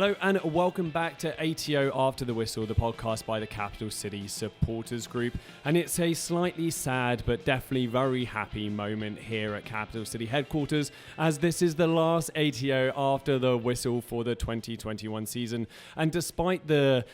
Hello and welcome back to ATO After the Whistle, the podcast by the Capital City Supporters Group. And it's a slightly sad but definitely very happy moment here at Capital City headquarters, as this is the last ATO After the Whistle for the 2021 season. And despite the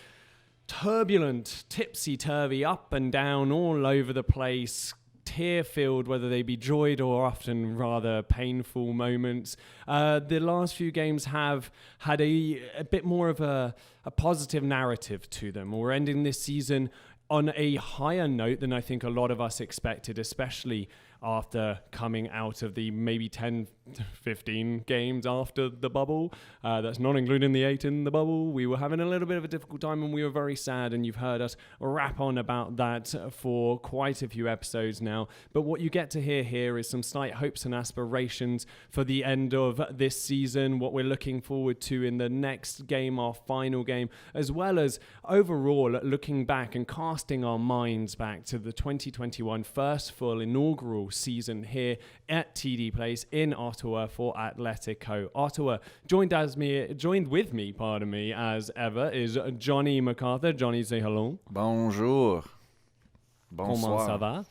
turbulent, tipsy-turvy, up and down, all over the place, tear-filled, whether they be joyed or often rather painful moments, the last few games have had a bit more of a positive narrative to them. We're ending this season on a higher note than I think a lot of us expected, especially after coming out of the maybe 10 to 15 games after the bubble. That's not including the 8 in the bubble. We were having a little bit of a difficult time and we were very sad, and you've heard us rap on about that for quite a few episodes now. But what you get to hear here is some slight hopes and aspirations for the end of this season, what we're looking forward to in the next game, our final game, as well as overall looking back and casting our minds back to the 2021 first full inaugural season here at TD Place in Ottawa for Atletico Ottawa. Joined with me, as ever, is Johnny MacArthur. Johnny, say hello. Bonjour. Comment Bonsoir. ça va?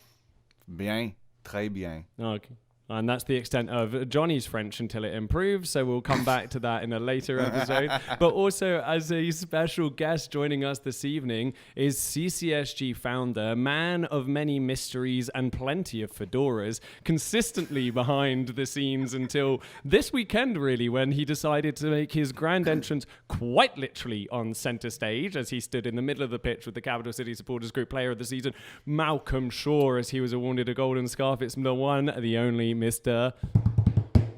Bien. Très bien. Okay. And that's the extent of Johnny's French until it improves, so we'll come back to that in a later episode. But also, as a special guest joining us this evening is CCSG founder, man of many mysteries and plenty of fedoras, consistently behind the scenes until this weekend, really, when he decided to make his grand entrance quite literally on centre stage as he stood in the middle of the pitch with the Capital City Supporters Group Player of the Season, Malcolm Shaw, as he was awarded a golden scarf. It's the one, the only Mr.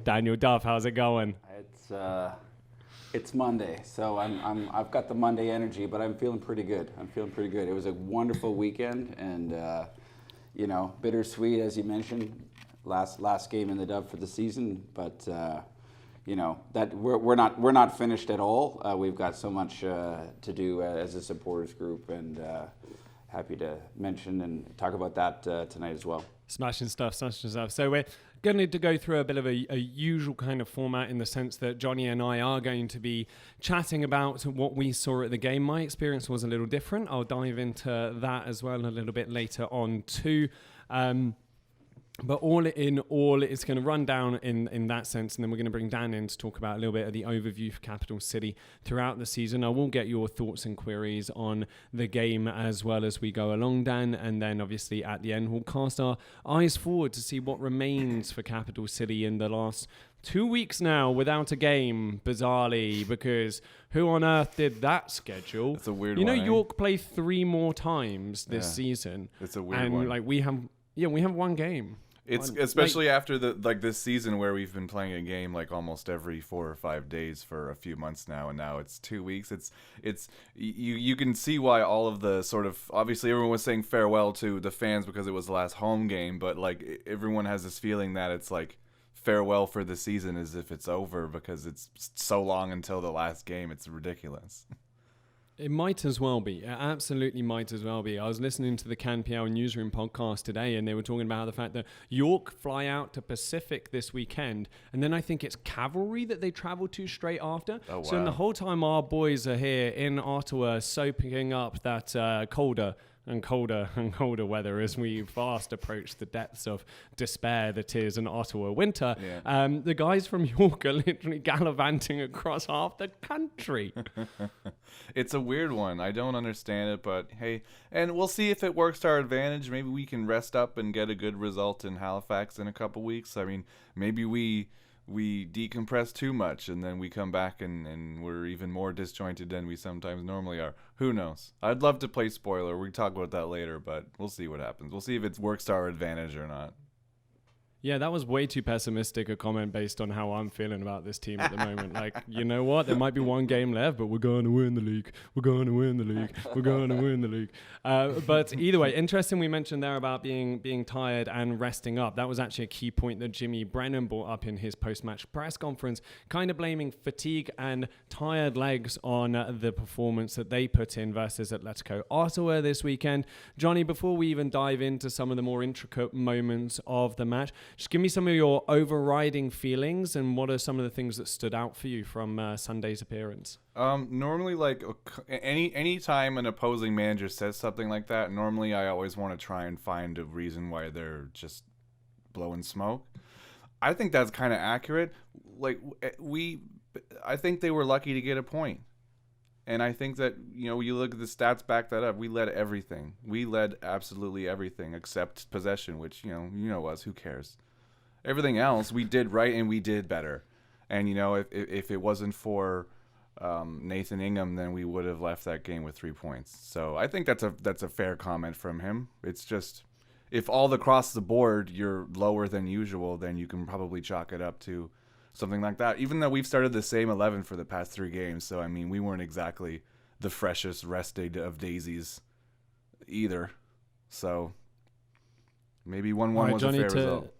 Daniel Duff. How's it going? It's Monday, so I've got the Monday energy, but I'm feeling pretty good. It was a wonderful weekend, and bittersweet, as you mentioned, last game in the dub for the season. But that we're not finished at all. We've got so much to do as a supporters group, and happy to mention and talk about that tonight as well. Smashing stuff. So we're going to go through a bit of a usual kind of format, in the sense that Johnny and I are going to be chatting about what we saw at the game. My experience was a little different. I'll dive into that as well a little bit later on too. But all in all, it's going to run down in that sense, and then we're going to bring Dan in to talk about a little bit of the overview for Capital City throughout the season. I will get your thoughts and queries on the game as well as we go along, Dan, and then obviously at the end we'll cast our eyes forward to see what remains for Capital City in the last 2 weeks now without a game, bizarrely, because who on earth did that schedule? It's a weird one. one. York play 3 more times this season. It's a weird one. And we have one game. It's especially after this season where we've been playing a game like almost every 4 or 5 days for a few months now, and now it's 2 weeks. It's you can see why all of the sort of, obviously everyone was saying farewell to the fans because it was the last home game, but like everyone has this feeling that it's like farewell for the season as if it's over because it's so long until the last game. It's ridiculous. It might as well be. It absolutely might as well be. I was listening to the CanPL Newsroom podcast today, and they were talking about the fact that York fly out to Pacific this weekend, and then I think it's Cavalry that they travel to straight after. Oh, wow. So in the whole time our boys are here in Ottawa soaking up that colder and colder weather as we fast approach the depths of despair that is an Ottawa winter. Yeah. The guys from York are literally gallivanting across half the country. It's a weird one. I don't understand it, but hey, and we'll see if it works to our advantage. Maybe we can rest up and get a good result in Halifax in a couple weeks. I mean, maybe we decompress too much and then we come back and we're even more disjointed than we sometimes normally are. Who knows? I'd love to play spoiler. We can talk about that later, but we'll see what happens. We'll see if it works to our advantage or not. Yeah, that was way too pessimistic a comment based on how I'm feeling about this team at the moment. Like, you know what? There might be one game left, but we're going to win the league. We're going to win the league. We're going to win the league. But either way, interesting we mentioned there about being tired and resting up. That was actually a key point that Jimmy Brennan brought up in his post-match press conference, kind of blaming fatigue and tired legs on the performance that they put in versus Atletico Ottawa this weekend. Johnny, before we even dive into some of the more intricate moments of the match, just give me some of your overriding feelings and what are some of the things that stood out for you from Sunday's appearance? Normally, like any time an opposing manager says something like that, normally I always want to try and find a reason why they're just blowing smoke. I think that's kind of accurate. Like I think they were lucky to get a point. And I think that, you look at the stats, back that up. We led everything. We led absolutely everything except possession, which, us, who cares? Everything else we did right and we did better. And, if it wasn't for Nathan Ingham, then we would have left that game with 3 points. So I think that's a fair comment from him. It's just, if all across the board you're lower than usual, then you can probably chalk it up to something like that, even though we've started the same 11 for the past 3 games. So, I mean, we weren't exactly the freshest rested of daisies either. So, maybe 1-1 was Johnny, a fair result.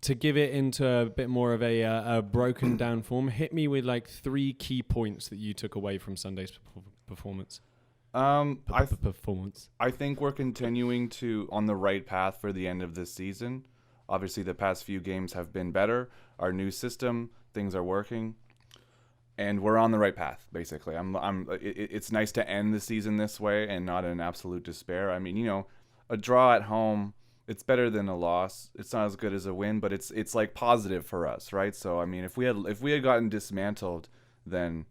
To give it into a bit more of a broken down form, hit me with like 3 key points that you took away from Sunday's performance. Performance. I think we're continuing on the right path for the end of this season. Obviously, the past few games have been better. Our new system, things are working, and we're on the right path. Basically, it's nice to end the season this way and not in absolute despair. I mean, a draw at home, it's better than a loss. It's not as good as a win, but it's like positive for us, right? So, I mean, if we had gotten dismantled, then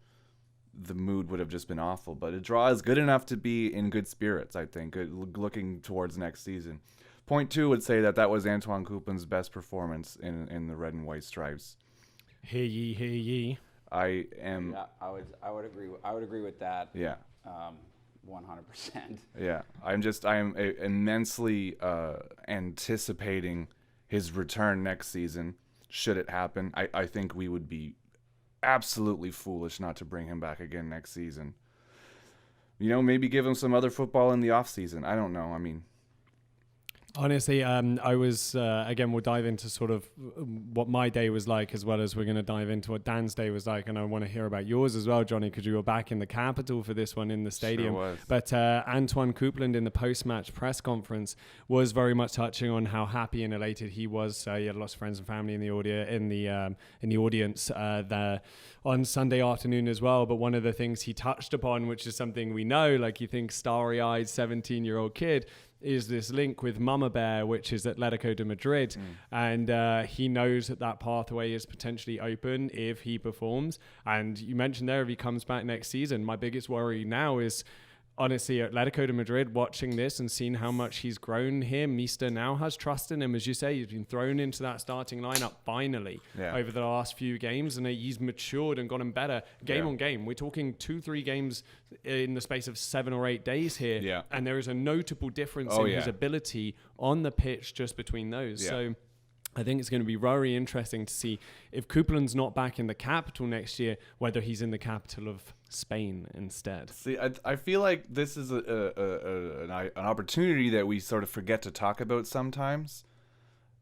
the mood would have just been awful. But a draw is good enough to be in good spirits, I think, looking towards next season. Point 2 would say that was Antoine Coupland's best performance in the red and white stripes. Hear ye, hear ye. I would agree. I would agree with that. Yeah. 100%. Yeah. I am immensely anticipating his return next season. Should it happen, I think we would be absolutely foolish not to bring him back again next season. Maybe give him some other football in the off season. I don't know. I mean. Honestly, I was, again, we'll dive into sort of what my day was like, as well as we're going to dive into what Dan's day was like. And I want to hear about yours as well, Johnny, because you were back in the capital for this one in the stadium. Sure was. But Antoine Coupland in the post-match press conference was very much touching on how happy and elated he was. He had lots of friends and family in the audience there on Sunday afternoon as well. But one of the things he touched upon, which is something we know, like you think starry-eyed 17-year-old kid, is this link with Mama Bear, which is Atletico de Madrid. And he knows that pathway is potentially open if he performs. And you mentioned there, if he comes back next season, my biggest worry now is, honestly, Atletico de Madrid watching this and seeing how much he's grown here. Mister now has trust in him. As you say, he's been thrown into that starting lineup finally over the last few games, and he's matured and gotten better game on game. We're talking 2-3 games in the space of 7 or 8 days here, and there is a notable difference in his ability on the pitch just between those. So I think it's going to be very interesting to see if Coupland's not back in the capital next year, whether he's in the capital of Spain instead. See, I feel like this is an opportunity that we sort of forget to talk about sometimes,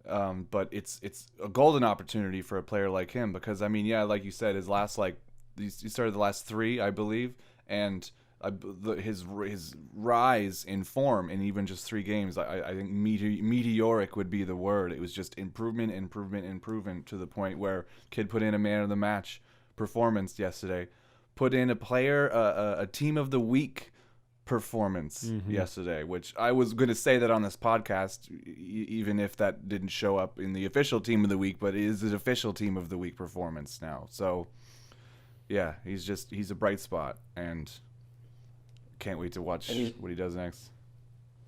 but it's a golden opportunity for a player like him because, I mean, like you said, he started the last 3, I believe, and his rise in form in even just 3 games, I think meteoric would be the word. It was just improvement to the point where kid put in a man of the match performance yesterday, put in a team of the week performance yesterday, which I was going to say that on this podcast, even if that didn't show up in the official team of the week, but it is an official team of the week performance now. So yeah, he's a bright spot, and can't wait to watch what he does next.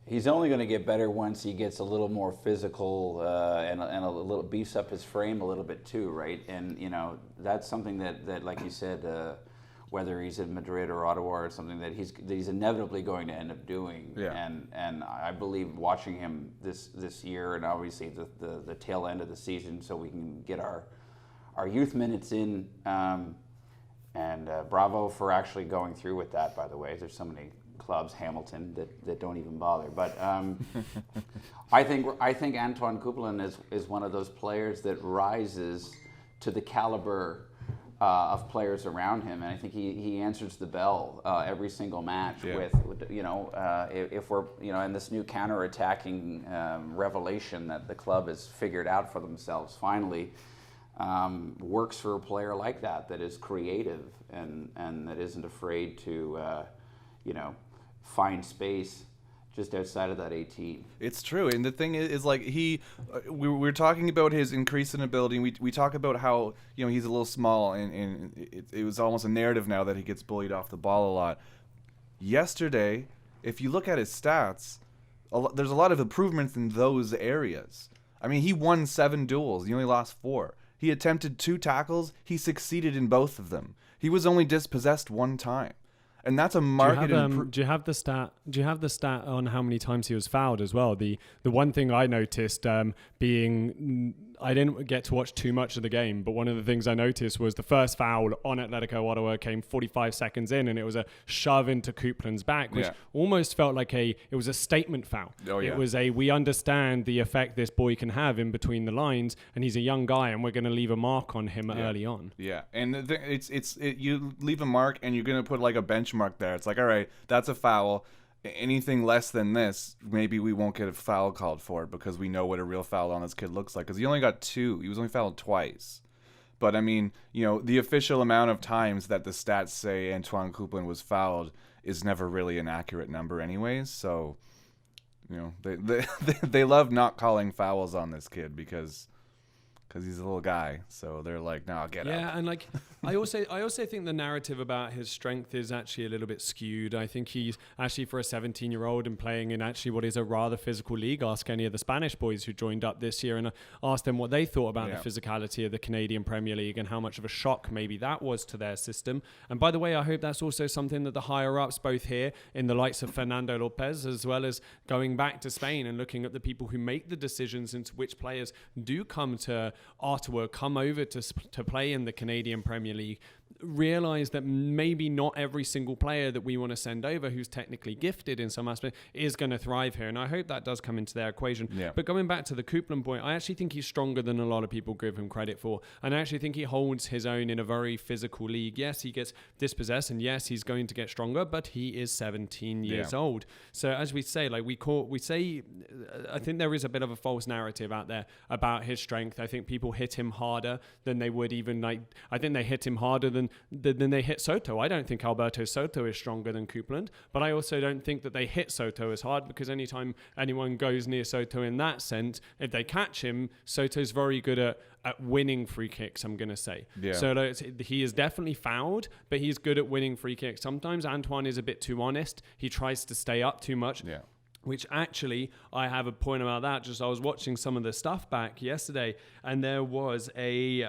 He's only going to get better once he gets a little more physical and a little beefs up his frame a little bit too, right? And that's something that like you said, whether he's in Madrid or Ottawa or something that he's inevitably going to end up doing. Yeah. And I believe watching him this year, and obviously the tail end of the season, so we can get our youth minutes in. And bravo for actually going through with that, by the way. There's so many clubs, Hamilton, that don't even bother. But I think Antoine Coupland is one of those players that rises to the caliber of players around him, and I think he answers the bell every single match with if we're and this new counter-attacking revelation that the club has figured out for themselves finally works for a player like that is creative and that isn't afraid to find space just outside of that 18. It's true, and the thing is like we're talking about his increase in ability. We talk about how he's a little small, and it was almost a narrative now that he gets bullied off the ball a lot. Yesterday, if you look at his stats, there's a lot of improvements in those areas. I mean, he won 7 duels. He only lost 4. He attempted 2 tackles. He succeeded in both of them. He was only dispossessed 1 time. And that's a market improvement. Do you have the stat on how many times he was fouled as well? The one thing I noticed being I didn't get to watch too much of the game, but one of the things I noticed was the first foul on Atletico Ottawa came 45 seconds in, and it was a shove into Coupland's back, which almost felt like it was a statement foul. Oh, yeah. It was we understand the effect this boy can have in between the lines, and he's a young guy, and we're going to leave a mark on him early on. Yeah, and you leave a mark, and you're going to put like a benchmark there. It's like, all right, that's a foul. Anything less than this, maybe we won't get a foul called for it because we know what a real foul on this kid looks like. Because he only got 2. He was only fouled twice. But, I mean, the official amount of times that the stats say Antoine Coupland was fouled is never really an accurate number anyways. So, they love not calling fouls on this kid because he's a little guy. So they're like, no, get up. Yeah, and like I also think the narrative about his strength is actually a little bit skewed. I think he's actually, for a 17-year-old and playing in actually what is a rather physical league, ask any of the Spanish boys who joined up this year and asked them what they thought about the physicality of the Canadian Premier League and how much of a shock maybe that was to their system. And by the way, I hope that's also something that the higher-ups, both here in the likes of Fernando Lopez, as well as going back to Spain and looking at the people who make the decisions into which players do come to Ottawa, come over to play in the Canadian Premier League, realize that maybe not every single player that we want to send over who's technically gifted in some aspect is going to thrive here. And I hope that does come into their equation. Yeah. But going back to the Coupland point, I actually think he's stronger than a lot of people give him credit for. And I actually think he holds his own in a very physical league. Yes, he gets dispossessed, and yes, he's going to get stronger, but he is 17 years old. So as we say, like I think there is a bit of a false narrative out there about his strength. I think people hit him harder than they would even I think they hit him harder than they hit Soto. I don't think Alberto Soto is stronger than Coupland, but I also don't think that they hit Soto as hard, because anytime anyone goes near Soto in that sense, if they catch him, Soto's very good at winning free kicks, I'm going to say. Yeah. So he is definitely fouled, but he's good at winning free kicks. Sometimes Antoine is a bit too honest. He tries to stay up too much. Yeah. Which actually, I have a point about that. I was watching some of the stuff back yesterday, and there was a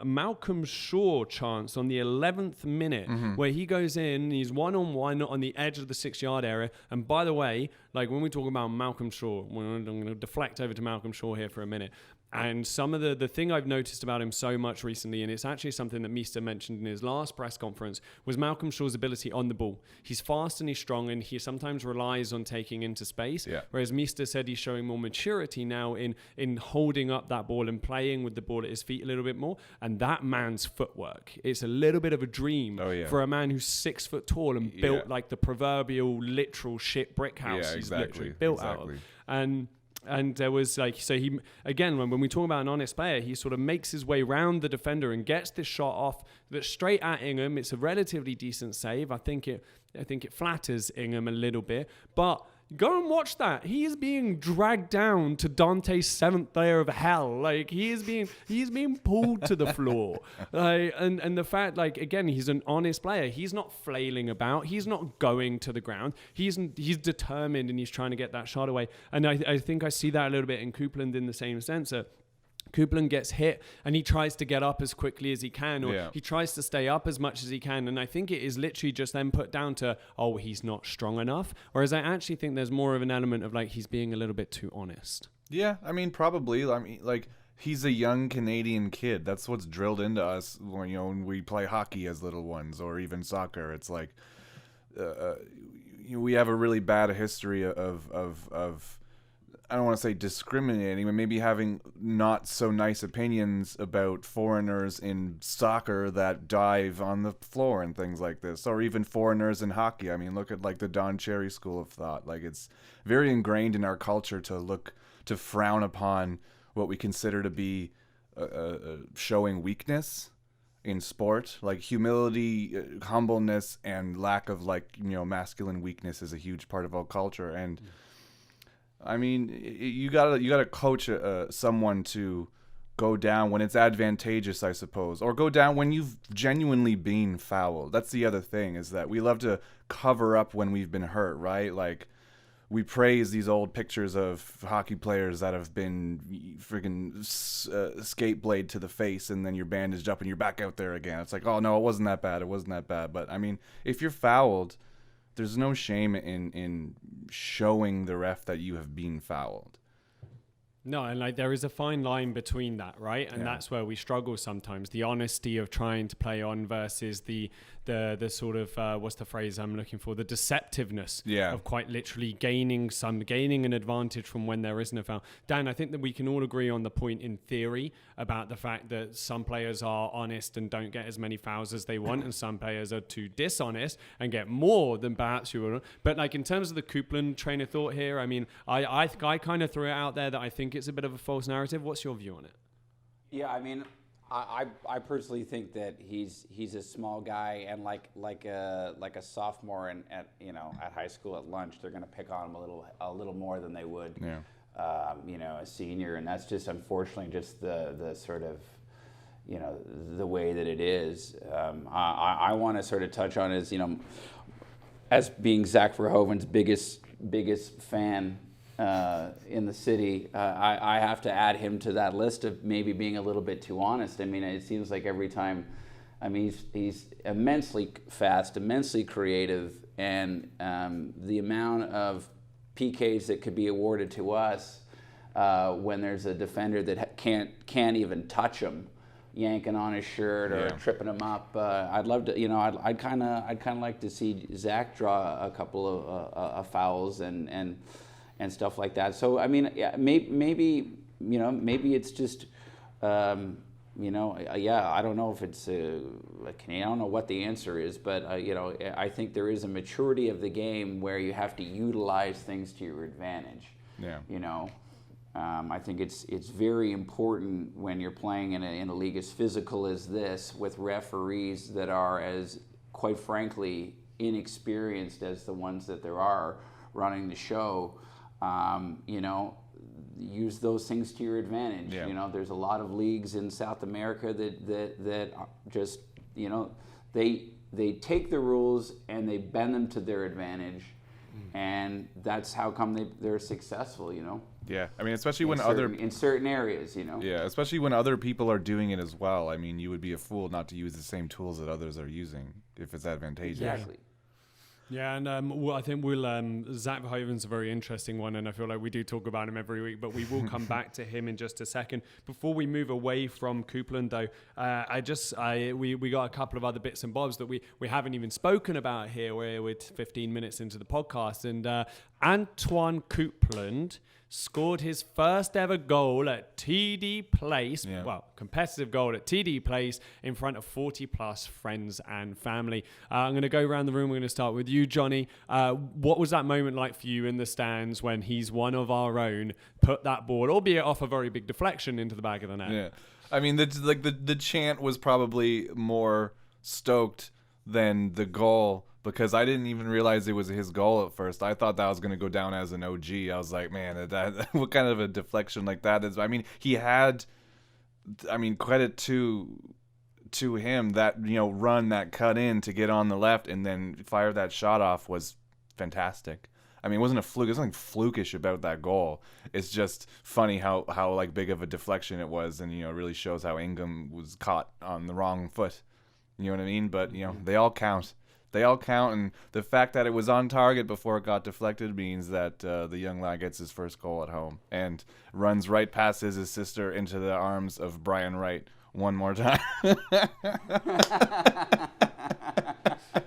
Malcolm Shaw chance on the 11th minute where he goes in, he's one-on-one on the edge of the 6-yard area. And by the way, like when we talk about Malcolm Shaw, I'm going to deflect over to Malcolm Shaw here for a minute. And some of the thing I've noticed about him so much recently, and it's actually something that Meester mentioned in his last press conference, was Malcolm Shaw's ability on the ball. He's fast and he's strong, and he sometimes relies on taking into space. Yeah. Whereas Meester said he's showing more maturity now in holding up that ball and playing with the ball at his feet a little bit more. And that man's footwork, it's a little bit of a dream for a man who's 6 foot tall and built like the proverbial literal shit brick house he's literally built out of. And there was he, again, when we talk about an honest player, he sort of makes his way round the defender and gets this shot off that's straight at Ingham. It's a relatively decent save. I think it flatters Ingham a little bit, but go and watch that. He is being dragged down to Dante's 7th layer of hell. Like he is being pulled to the floor. And the fact, again, he's an honest player. He's not flailing about. He's not going to the ground. He's determined, and he's trying to get that shot away. And I think I see that a little bit in Coupland in the same sense. Coupland gets hit and he tries to get up as quickly as he can, or he tries to stay up as much as he can. And I think it is literally just then put down to, he's not strong enough. Whereas I actually think there's more of an element of he's being a little bit too honest. Yeah, I mean, probably. I mean, he's a young Canadian kid. That's what's drilled into us when we play hockey as little ones, or even soccer. It's we have a really bad history of I don't want to say discriminating, but maybe having not so nice opinions about foreigners in soccer that dive on the floor and things like this, or even foreigners in hockey. I mean, look at like the Don Cherry school of thought. Like, it's very ingrained in our culture to frown upon what we consider to be showing weakness in sport. Like, humility, humbleness, and lack of masculine weakness is a huge part of our culture. And I mean, you gotta coach someone to go down when it's advantageous, I suppose, or go down when you've genuinely been fouled. That's the other thing, is that we love to cover up when we've been hurt, right? Like, we praise these old pictures of hockey players that have been freaking skate blade to the face, and then you're bandaged up and you're back out there again. It's like, oh no, it wasn't that bad. It wasn't that bad. But I mean, if you're fouled, there's no shame in showing the ref that you have been fouled. No, and like there is a fine line between that, right? And that's where we struggle sometimes. The honesty of trying to play on versus the sort of what's the phrase I'm looking for? The deceptiveness of quite literally gaining an advantage from when there isn't a foul. Dan, I think that we can all agree on the point in theory about the fact that some players are honest and don't get as many fouls as they want, and some players are too dishonest and get more than perhaps you would. But like in terms of the Coupland train of thought here, I mean, I kind of threw it out there that I think it's a bit of a false narrative. What's your view on it? Yeah, I mean, I personally think that he's a small guy, and like a sophomore at high school at lunch, they're going to pick on him a little more than they would a senior, and that's just unfortunately just the sort of the way that it is. I want to sort of touch on is as being Zach Verhoeven's biggest fan in the city, I have to add him to that list of maybe being a little bit too honest. I mean, it seems like every time, I mean, he's immensely fast, immensely creative, and the amount of PKs that could be awarded to us when there's a defender that can't even touch him, yanking on his shirt or tripping him up. I'd love to, I'd kind of like to see Zach draw a couple of fouls and stuff like that. So I mean, maybe it's just I don't know if it's I don't know what the answer is, but I think there is a maturity of the game where you have to utilize things to your advantage. I think it's very important when you're playing in a league as physical as this, with referees that are as, quite frankly, inexperienced as the ones that there are running the show. Use those things to your advantage. There's a lot of leagues in South America that just they take the rules and they bend them to their advantage, and that's how come they're successful. Yeah, I mean, especially in certain areas. Yeah, especially when other people are doing it as well. I mean, you would be a fool not to use the same tools that others are using if it's advantageous. Exactly. Yeah, and I think Zach Verhoeven's a very interesting one, and I feel like we do talk about him every week, but we will come back to him in just a second. Before we move away from Coupland, though, we got a couple of other bits and bobs that we haven't even spoken about here. We're 15 minutes into the podcast, and Antoine Coupland scored his first ever goal at TD Place, competitive goal at TD Place in front of 40 plus friends and family. I'm going to go around the room. We're going to start with you, Johnny. What was that moment like for you in the stands when he's one of our own put that ball, albeit off a very big deflection, into the back of the net? Yeah, I mean, the chant was probably more stoked than the goal, because I didn't even realize it was his goal at first. I thought that was going to go down as an OG. I was like, man, that what kind of a deflection like that is? I mean, credit to him, that run that cut in to get on the left and then fire that shot off was fantastic. I mean, it wasn't a fluke. There's nothing flukish about that goal. It's just funny how like big of a deflection it was, and it really shows how Ingham was caught on the wrong foot. You know what I mean? But they all count. They all count, and the fact that it was on target before it got deflected means that the young lad gets his first goal at home and runs right past his sister into the arms of Brian Wright one more time.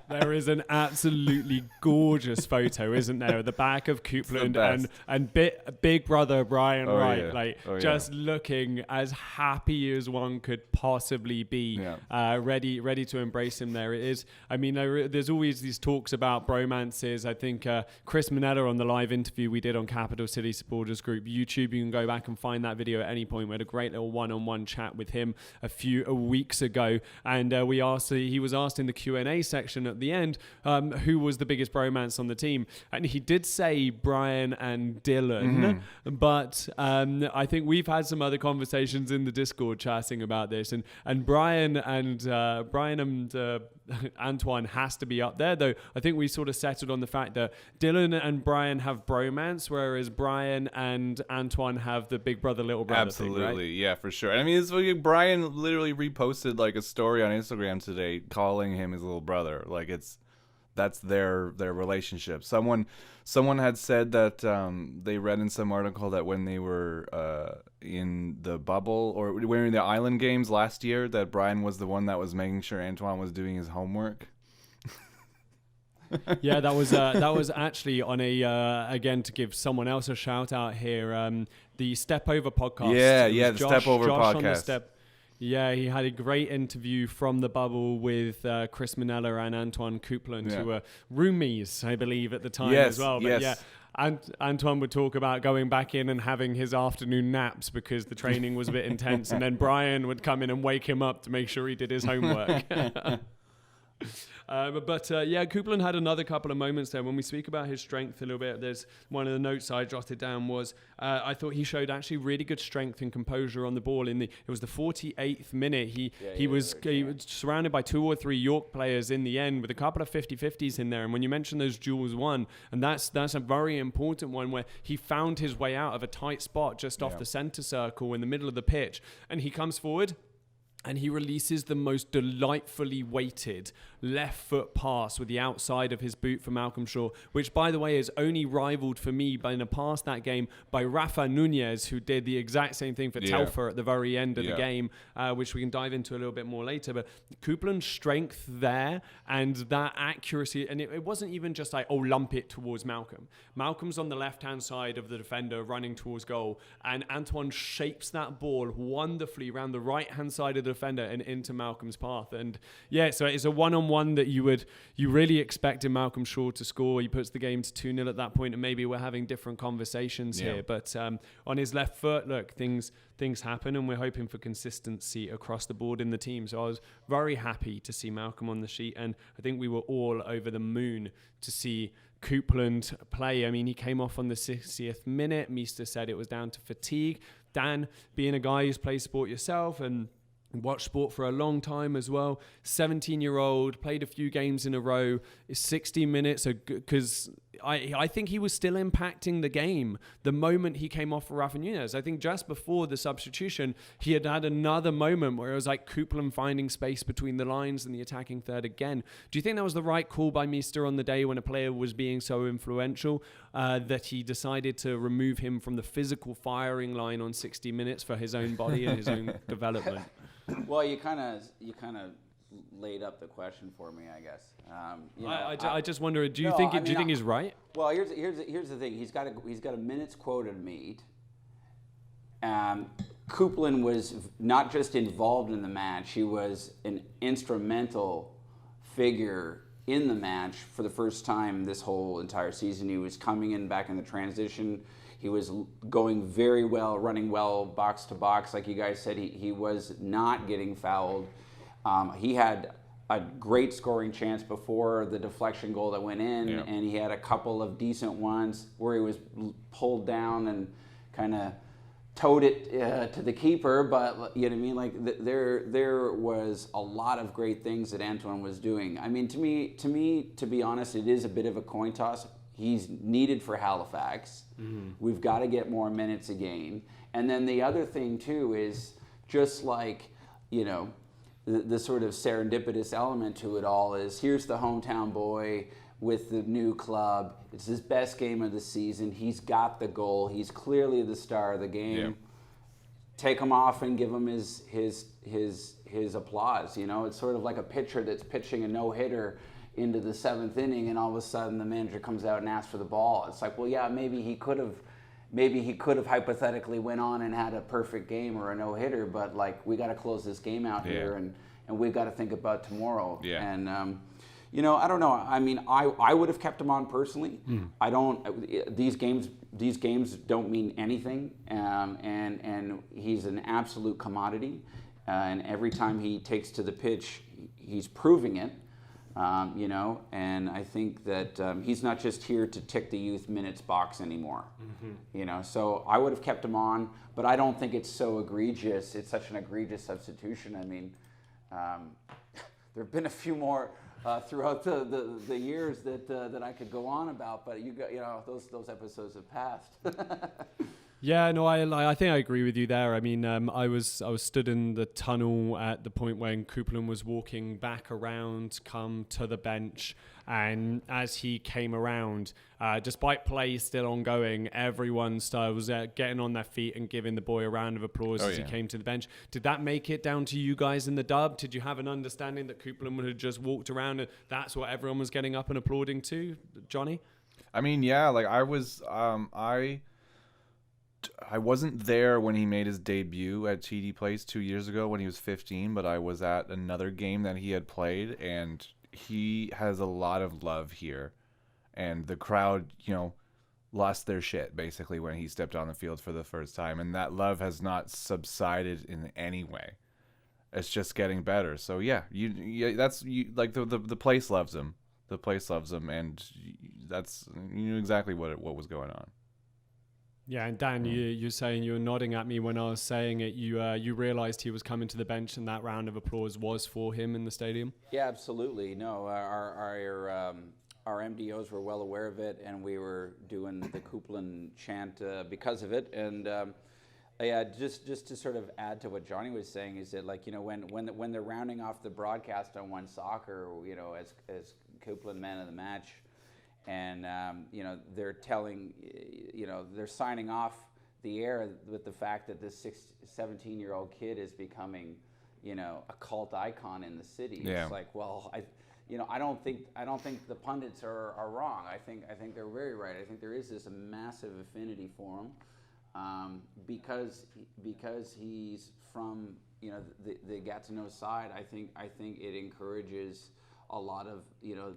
There is an absolutely gorgeous photo, isn't there, at the back of Coupland and big brother Brian Wright, just looking as happy as one could possibly be, ready to embrace him. There it is. I mean, there's always these talks about bromances. I think Chris Minella on the live interview we did on Capital City Supporters Group YouTube, you can go back and find that video at any point. We had a great little one-on-one chat with him a few weeks ago, and he was asked in the Q&A section at the end who was the biggest bromance on the team, and he did say Brian and Dylan, but I think we've had some other conversations in the Discord chatting about this, and Brian and Antoine has to be up there, though I think we sort of settled on the fact that Dylan and Brian have bromance, whereas Brian and Antoine have the big brother little brother Absolutely, thing, right? Yeah, for sure. I mean, it's like Brian literally reposted like a story on Instagram today calling him his little brother. Like that's their relationship. Someone had said that they read in some article that when they were in the bubble or when we were in the island games last year, that Brian was the one that was making sure Antoine was doing his homework. Yeah, that was actually on a again, to give someone else a shout out here, the Step Over podcast. Yeah, the Step Over podcast. Yeah, he had a great interview from the bubble with Chris Minella and Antoine Coupland, who were roomies, I believe, at the time as well. But Antoine would talk about going back in and having his afternoon naps because the training was a bit intense, and then Brian would come in and wake him up to make sure he did his homework. Coupland had another couple of moments there. When we speak about his strength a little bit, there's one of the notes I jotted down was I thought he showed actually really good strength and composure on the ball. It was the 48th minute. He was surrounded by 2 or 3 York players in the end with a couple of 50-50s in there. And when you mention those duels won, and that's a very important one where he found his way out of a tight spot just off the center circle in the middle of the pitch, and he comes forward and he releases the most delightfully weighted left foot pass with the outside of his boot for Malcolm Shaw, which, by the way, is only rivaled for me in a pass that game by Rafa Nunez, who did the exact same thing for Telfer at the very end of the game, which we can dive into a little bit more later. But Coupland's strength there and that accuracy, and it wasn't even just like, lump it towards Malcolm. Malcolm's on the left-hand side of the defender running towards goal, and Antoine shapes that ball wonderfully around the right-hand side of the defender and into Malcolm's path. And so it's a one-on-one that you really expect in Malcolm Shaw to score. He puts the game to 2-0 at that point, and maybe we're having different conversations here. But on his left foot, look, things happen, and we're hoping for consistency across the board in the team. So I was very happy to see Malcolm on the sheet, and I think we were all over the moon to see Coupland play. I mean, he came off on the 60th minute. Meester said it was down to fatigue. Dan, being a guy who's played sport yourself and watched sport for a long time as well, 17-year-old, played a few games in a row, is 60 minutes, because I think he was still impacting the game the moment he came off for Rafa Nunez. I think just before the substitution, he had another moment where it was like Coupland finding space between the lines and the attacking third again. Do you think that was the right call by Meester on the day when a player was being so influential that he decided to remove him from the physical firing line on 60 minutes for his own body and his own development? Well, you kind of laid up the question for me, I guess. I just wonder. Do you think he's right? Well, here's the thing. He's got a minutes quota to meet. Coupland was not just involved in the match; he was an instrumental figure in the match for the first time this whole entire season. He was coming in back in the transition. He was going very well, running well, box to box. Like you guys said, he was not getting fouled. He had a great scoring chance before the deflection goal that went in, and he had a couple of decent ones where he was pulled down and kind of towed it to the keeper. But you know what I mean? Like there was a lot of great things that Antoine was doing. I mean, to me, to be honest, it is a bit of a coin toss. He's needed for Halifax. Mm-hmm. We've got to get more minutes again. And then the other thing, too, is just like, the sort of serendipitous element to it all is here's the hometown boy with the new club. It's his best game of the season. He's got the goal. He's clearly the star of the game. Yeah. Take him off and give him his applause. It's sort of like a pitcher that's pitching a no-hitter. into the 7th inning, and all of a sudden the manager comes out and asks for the ball. It's like, well, yeah, maybe he could have hypothetically went on and had a perfect game or a no-hitter, but like, we got to close this game out here, and we've got to think about tomorrow. Yeah. And I don't know. I mean, I would have kept him on personally. I don't. These games don't mean anything, and he's an absolute commodity. And every time he takes to the pitch, he's proving it. And I think that he's not just here to tick the youth minutes box anymore. So I would have kept him on, but I don't think it's so egregious. It's such an egregious substitution. I mean, there have been a few more throughout the years that I could go on about, but those episodes have passed. Yeah, no, I think I agree with you there. I mean, I was stood in the tunnel at the point when Coupland was walking back around, come to the bench, and as he came around, despite play still ongoing, everyone was getting on their feet and giving the boy a round of applause as he came to the bench. Did that make it down to you guys in the dub? Did you have an understanding that Coupland had just walked around and that's what everyone was getting up and applauding to, Johnny? I mean, yeah, like I was, I wasn't there when he made his debut at TD Place 2 years ago when he was 15, but I was at another game that he had played, and he has a lot of love here. And the crowd, lost their shit basically when he stepped on the field for the first time, and that love has not subsided in any way. It's just getting better. So yeah, the place loves him. The place loves him, and you knew exactly what was going on. Yeah, and Dan, you're saying, you were nodding at me when I was saying it. You realized he was coming to the bench, and that round of applause was for him in the stadium. Yeah, absolutely. No, our MDOs were well aware of it, and we were doing the Coupland chant because of it. And just to sort of add to what Johnny was saying is that, like, when they're rounding off the broadcast on One Soccer, as Coupland man of the match. And, they're telling, they're signing off the air with the fact that this 17-year-old kid is becoming, a cult icon in the city. Yeah. It's like, well, I don't think the pundits are wrong. I think they're very right. I think there is this massive affinity for him because he's from, the Gatineau side. I think it encourages a lot of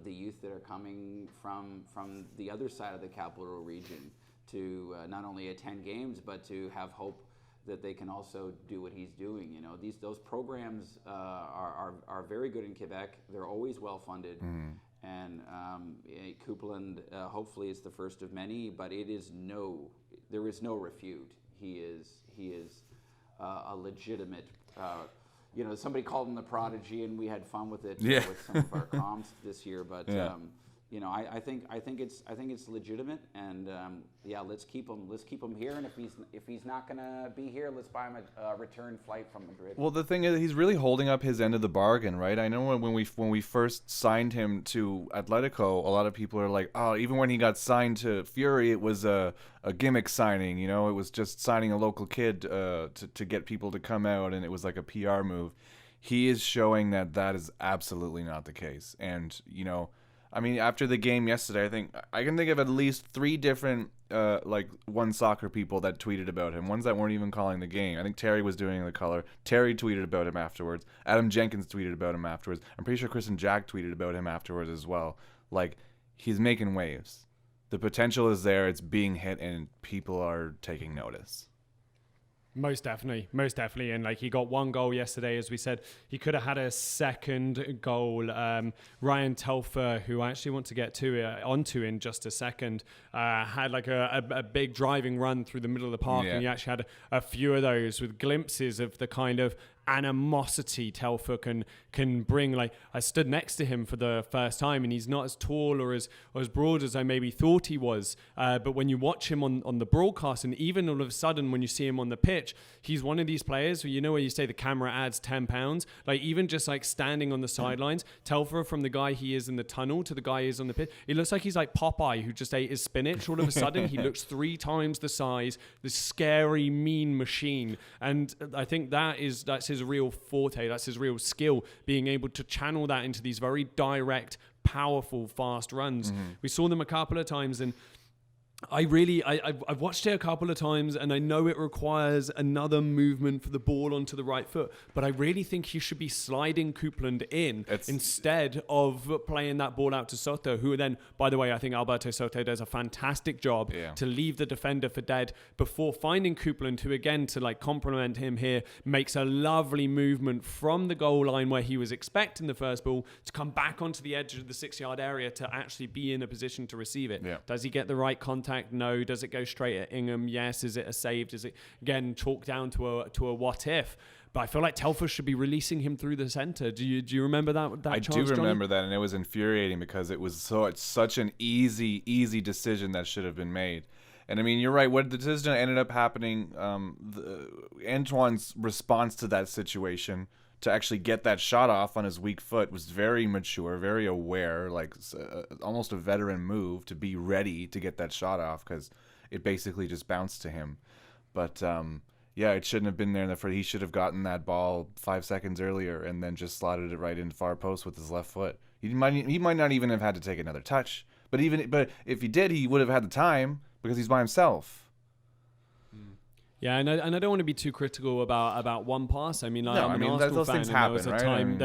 the youth that are coming from the other side of the capital region to not only attend games but to have hope that they can also do what he's doing. Those programs are very good in Quebec. They're always well funded, and Coupland hopefully is the first of many. But there is no refute. He is a legitimate. Somebody called him the prodigy, and we had fun with it with some of our comms this year. But I think it's legitimate, and let's keep him here. And if he's not gonna be here, let's buy him a return flight from Madrid. Well, the thing is, he's really holding up his end of the bargain, right? I know when we first signed him to Atletico, a lot of people are like, oh, even when he got signed to Fury, it was a gimmick signing. It was just signing a local kid to get people to come out, and it was like a PR move. He is showing that is absolutely not the case, and I mean, after the game yesterday, I can think of at least 3 different One Soccer people that tweeted about him. Ones that weren't even calling the game. I think Terry was doing the color. Terry tweeted about him afterwards. Adam Jenkins tweeted about him afterwards. I'm pretty sure Chris and Jack tweeted about him afterwards as well. Like, he's making waves. The potential is there. It's being hit, and people are taking notice. Most definitely. And like, he got 1 goal yesterday, as we said. He could have had a second goal. Ryan Telfer, who I actually want to get onto in just a second, had like a big driving run through the middle of the park, and he actually had a few of those with glimpses of the kind of animosity Telfer can bring. Like, I stood next to him for the first time, and he's not as tall or as broad as I maybe thought he was, but when you watch him on the broadcast, and even all of a sudden when you see him on the pitch, he's one of these players where where you say the camera adds 10 pounds, like even just like standing on the sidelines, Telfer, from the guy he is in the tunnel to the guy he is on the pitch, it looks like he's like Popeye who just ate his spinach. All of a sudden he looks 3 times the size, this scary mean machine, and I think that's his real forte, that's his real skill, being able to channel that into these very direct powerful, fast runs. We saw them a couple of times, and I've watched it a couple of times, and I know it requires another movement for the ball onto the right foot, but I really think he should be sliding Coupland in instead of playing that ball out to Soto, who then, by the way, I think Alberto Soto does a fantastic job to leave the defender for dead before finding Coupland, who again, to like compliment him here, makes a lovely movement from the goal line where he was expecting the first ball to come back onto the edge of the 6-yard area to actually be in a position to receive it. Does he get the right contact? No. Does it go straight at Ingham? Yes. Is it a save? Does it again chalk down to a what if? But I feel like Telfer should be releasing him through the center. Do you remember that? I do remember that, and it was infuriating because it's such an easy decision that should have been made. And I mean, you're right. What the decision ended up happening, Antoine's response to that situation, to actually get that shot off on his weak foot, was very mature, very aware, like almost a veteran move to be ready to get that shot off, because it basically just bounced to him. But it shouldn't have been there in the front. He should have gotten that ball 5 seconds earlier and then just slotted it right into far post with his left foot. He might not even have had to take another touch. But if he did, he would have had the time because he's by himself. Yeah, and I don't want to be too critical about one pass. I mean, I'm an Arsenal those fan, things and happen, there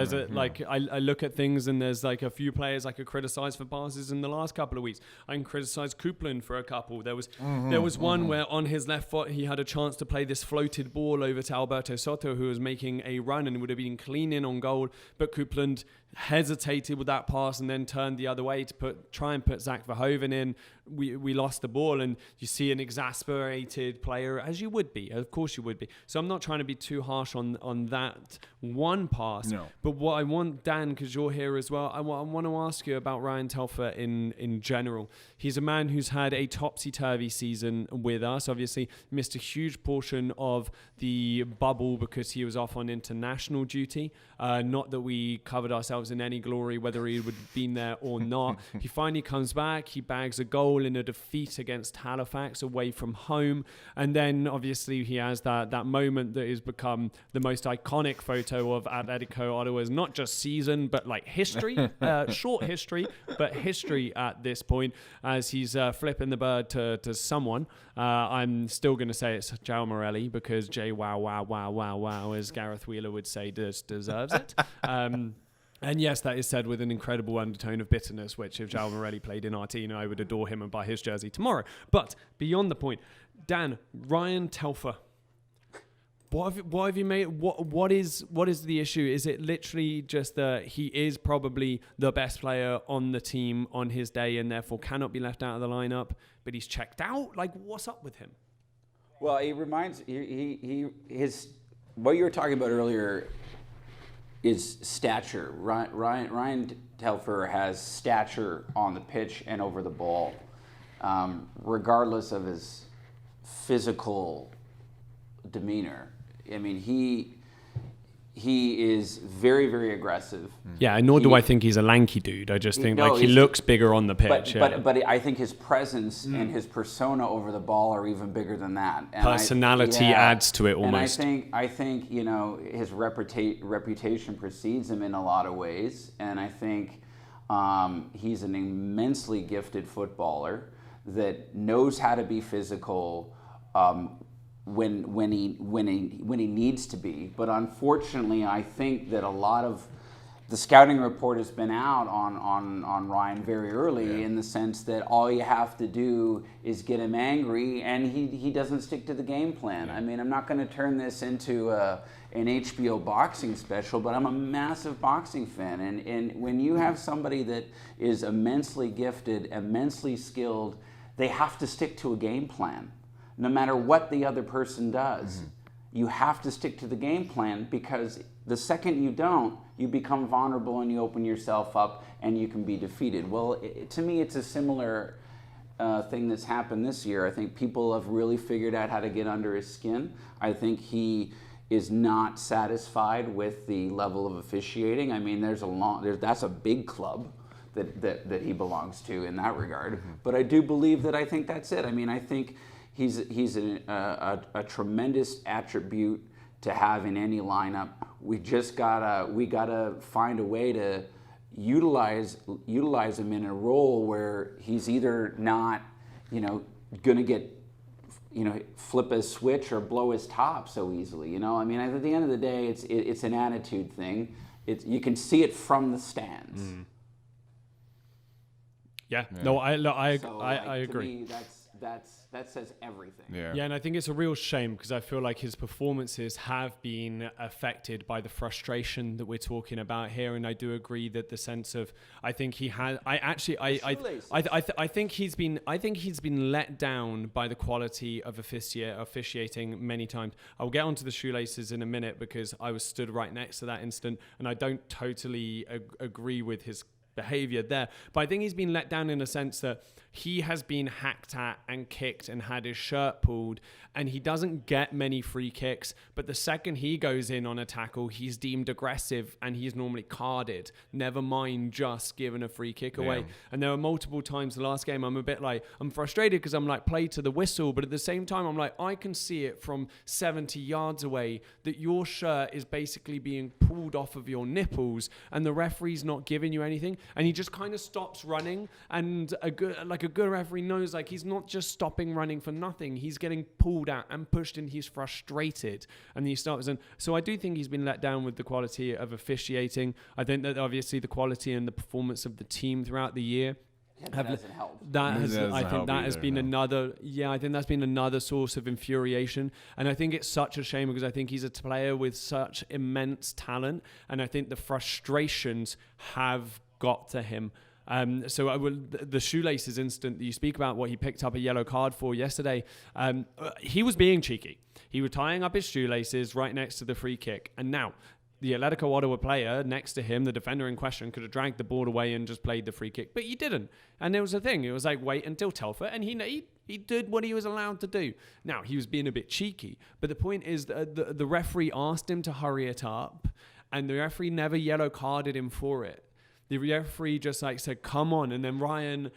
was a right? time. I look at things, and there's like a few players I could criticize for passes in the last couple of weeks. I can criticize Coupland for a couple. There was one where on his left foot he had a chance to play this floated ball over to Alberto Soto, who was making a run and would have been clean in on goal, but Coupland hesitated with that pass and then turned the other way to try and put Zach Verhoeven in. We lost the ball, and you see an exasperated player, as you would be. Of course you would be. So I'm not trying to be too harsh on that one pass. No. But what I want, Dan, because you're here as well, I want to ask you about Ryan Telfer in general. He's a man who's had a topsy-turvy season with us. Obviously missed a huge portion of the bubble because he was off on international duty. Not that we covered ourselves in any glory whether he would have been there or not. He finally comes back. He bags a goal in a defeat against Halifax away from home. And then obviously he has that moment that has become the most iconic photo of Atletico Ottawa's not just season, but like history, short history, but history at this point, as he's flipping the bird to someone. I'm still going to say it's João Morelli because J wow, as Gareth Wheeler would say, deserves it. And yes, that is said with an incredible undertone of bitterness, which if João Morelli played in our team, I would adore him and buy his jersey tomorrow. But beyond the point, Dan, Ryan Telfer, what have you made? What is the issue? Is it literally just that he is probably the best player on the team on his day and therefore cannot be left out of the lineup, but he's checked out? Like, what's up with him? Well, he reminds his what you were talking about earlier is stature. Ryan Telfer has stature on the pitch and over the ball, regardless of his physical demeanor. I mean, he is very, very aggressive. Yeah, and nor do I think he's a lanky dude. I just think he looks bigger on the pitch. But I think his presence and his persona over the ball are even bigger than that. And personality adds to it almost. And I think his reputation precedes him in a lot of ways. And I think he's an immensely gifted footballer that knows how to be physical. When he needs to be, but unfortunately, I think that a lot of the scouting report has been out on Ryan very early, in the sense that all you have to do is get him angry, and he doesn't stick to the game plan. Yeah. I mean, I'm not going to turn this into an HBO boxing special, but I'm a massive boxing fan, and when you have somebody that is immensely gifted, immensely skilled, they have to stick to a game plan. No matter what the other person does, you have to stick to the game plan, because the second you don't, you become vulnerable and you open yourself up and you can be defeated. Well, to me, it's a similar thing that's happened this year. I think people have really figured out how to get under his skin. I think he is not satisfied with the level of officiating. I mean, that's a big club that he belongs to in that regard. But I do believe that I think that's it. I mean, I think he's a tremendous attribute to have in any lineup. We gotta find a way to utilize him in a role where he's either not, going to get, flip his switch or blow his top so easily. I mean, at the end of the day, it's an attitude thing. You can see it from the stands. Mm. Yeah. No, I agree. To me, that says everything. Yeah, and I think it's a real shame because I feel like his performances have been affected by the frustration that we're talking about here, and I do agree that the sense of I think he has. I think he's been let down by the quality of officiating many times. I'll get onto the shoelaces in a minute because I was stood right next to that incident, and I don't totally agree with his behavior there, but I think he's been let down in a sense that he has been hacked at and kicked and had his shirt pulled, and he doesn't get many free kicks, but the second he goes in on a tackle, he's deemed aggressive and he's normally carded, never mind just giving a free kick away. And there were multiple times the last game I'm frustrated because I'm like, play to the whistle, but at the same time I'm like, I can see it from 70 yards away that your shirt is basically being pulled off of your nipples and the referee's not giving you anything, and he just kind of stops running, and a good referee knows he's not just stopping running for nothing, he's getting pulled out and pushed and he's frustrated, and he starts. And so I do think he's been let down with the quality of officiating. I think that obviously the quality and the performance of the team throughout the year hasn't helped. I think that's been another source of infuriation, and I think it's such a shame because I think he's a player with such immense talent, and I think the frustrations have got to him. The shoelaces incident that you speak about, what he picked up a yellow card for yesterday, he was being cheeky. He was tying up his shoelaces right next to the free kick, and now the Atletico Ottawa player next to him, the defender in question, could have dragged the ball away and just played the free kick, but he didn't. And there was a thing. It was like, wait until Telfer, and he did what he was allowed to do. Now, he was being a bit cheeky, but the point is that the referee asked him to hurry it up, and the referee never yellow carded him for it. The referee just said, come on. And then Ryan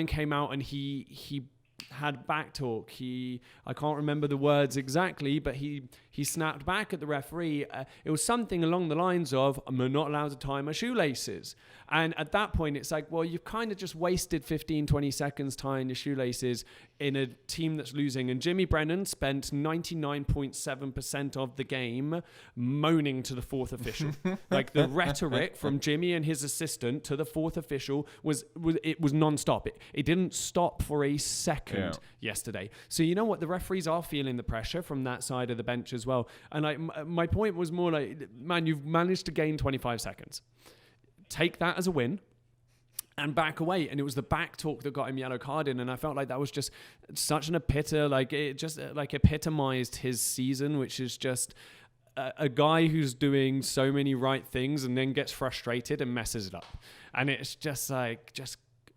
came out and he had back talk. I can't remember the words exactly, but he snapped back at the referee. It was something along the lines of, I'm not allowed to tie my shoelaces. And at that point, it's like, well, you've kind of just wasted 15, 20 seconds tying your shoelaces in a team that's losing. And Jimmy Brennan spent 99.7% of the game moaning to the fourth official. The rhetoric from Jimmy and his assistant to the fourth official was non-stop. It didn't stop for a second yesterday. So you know what? The referees are feeling the pressure from that side of the bench as well. And my point was more like, man, you've managed to gain 25 seconds. Take that as a win and back away. And it was the back talk that got him yellow carded. And I felt like that was just such an it just epitomized his season, which is just a guy who's doing so many right things and then gets frustrated and messes it up. And it's just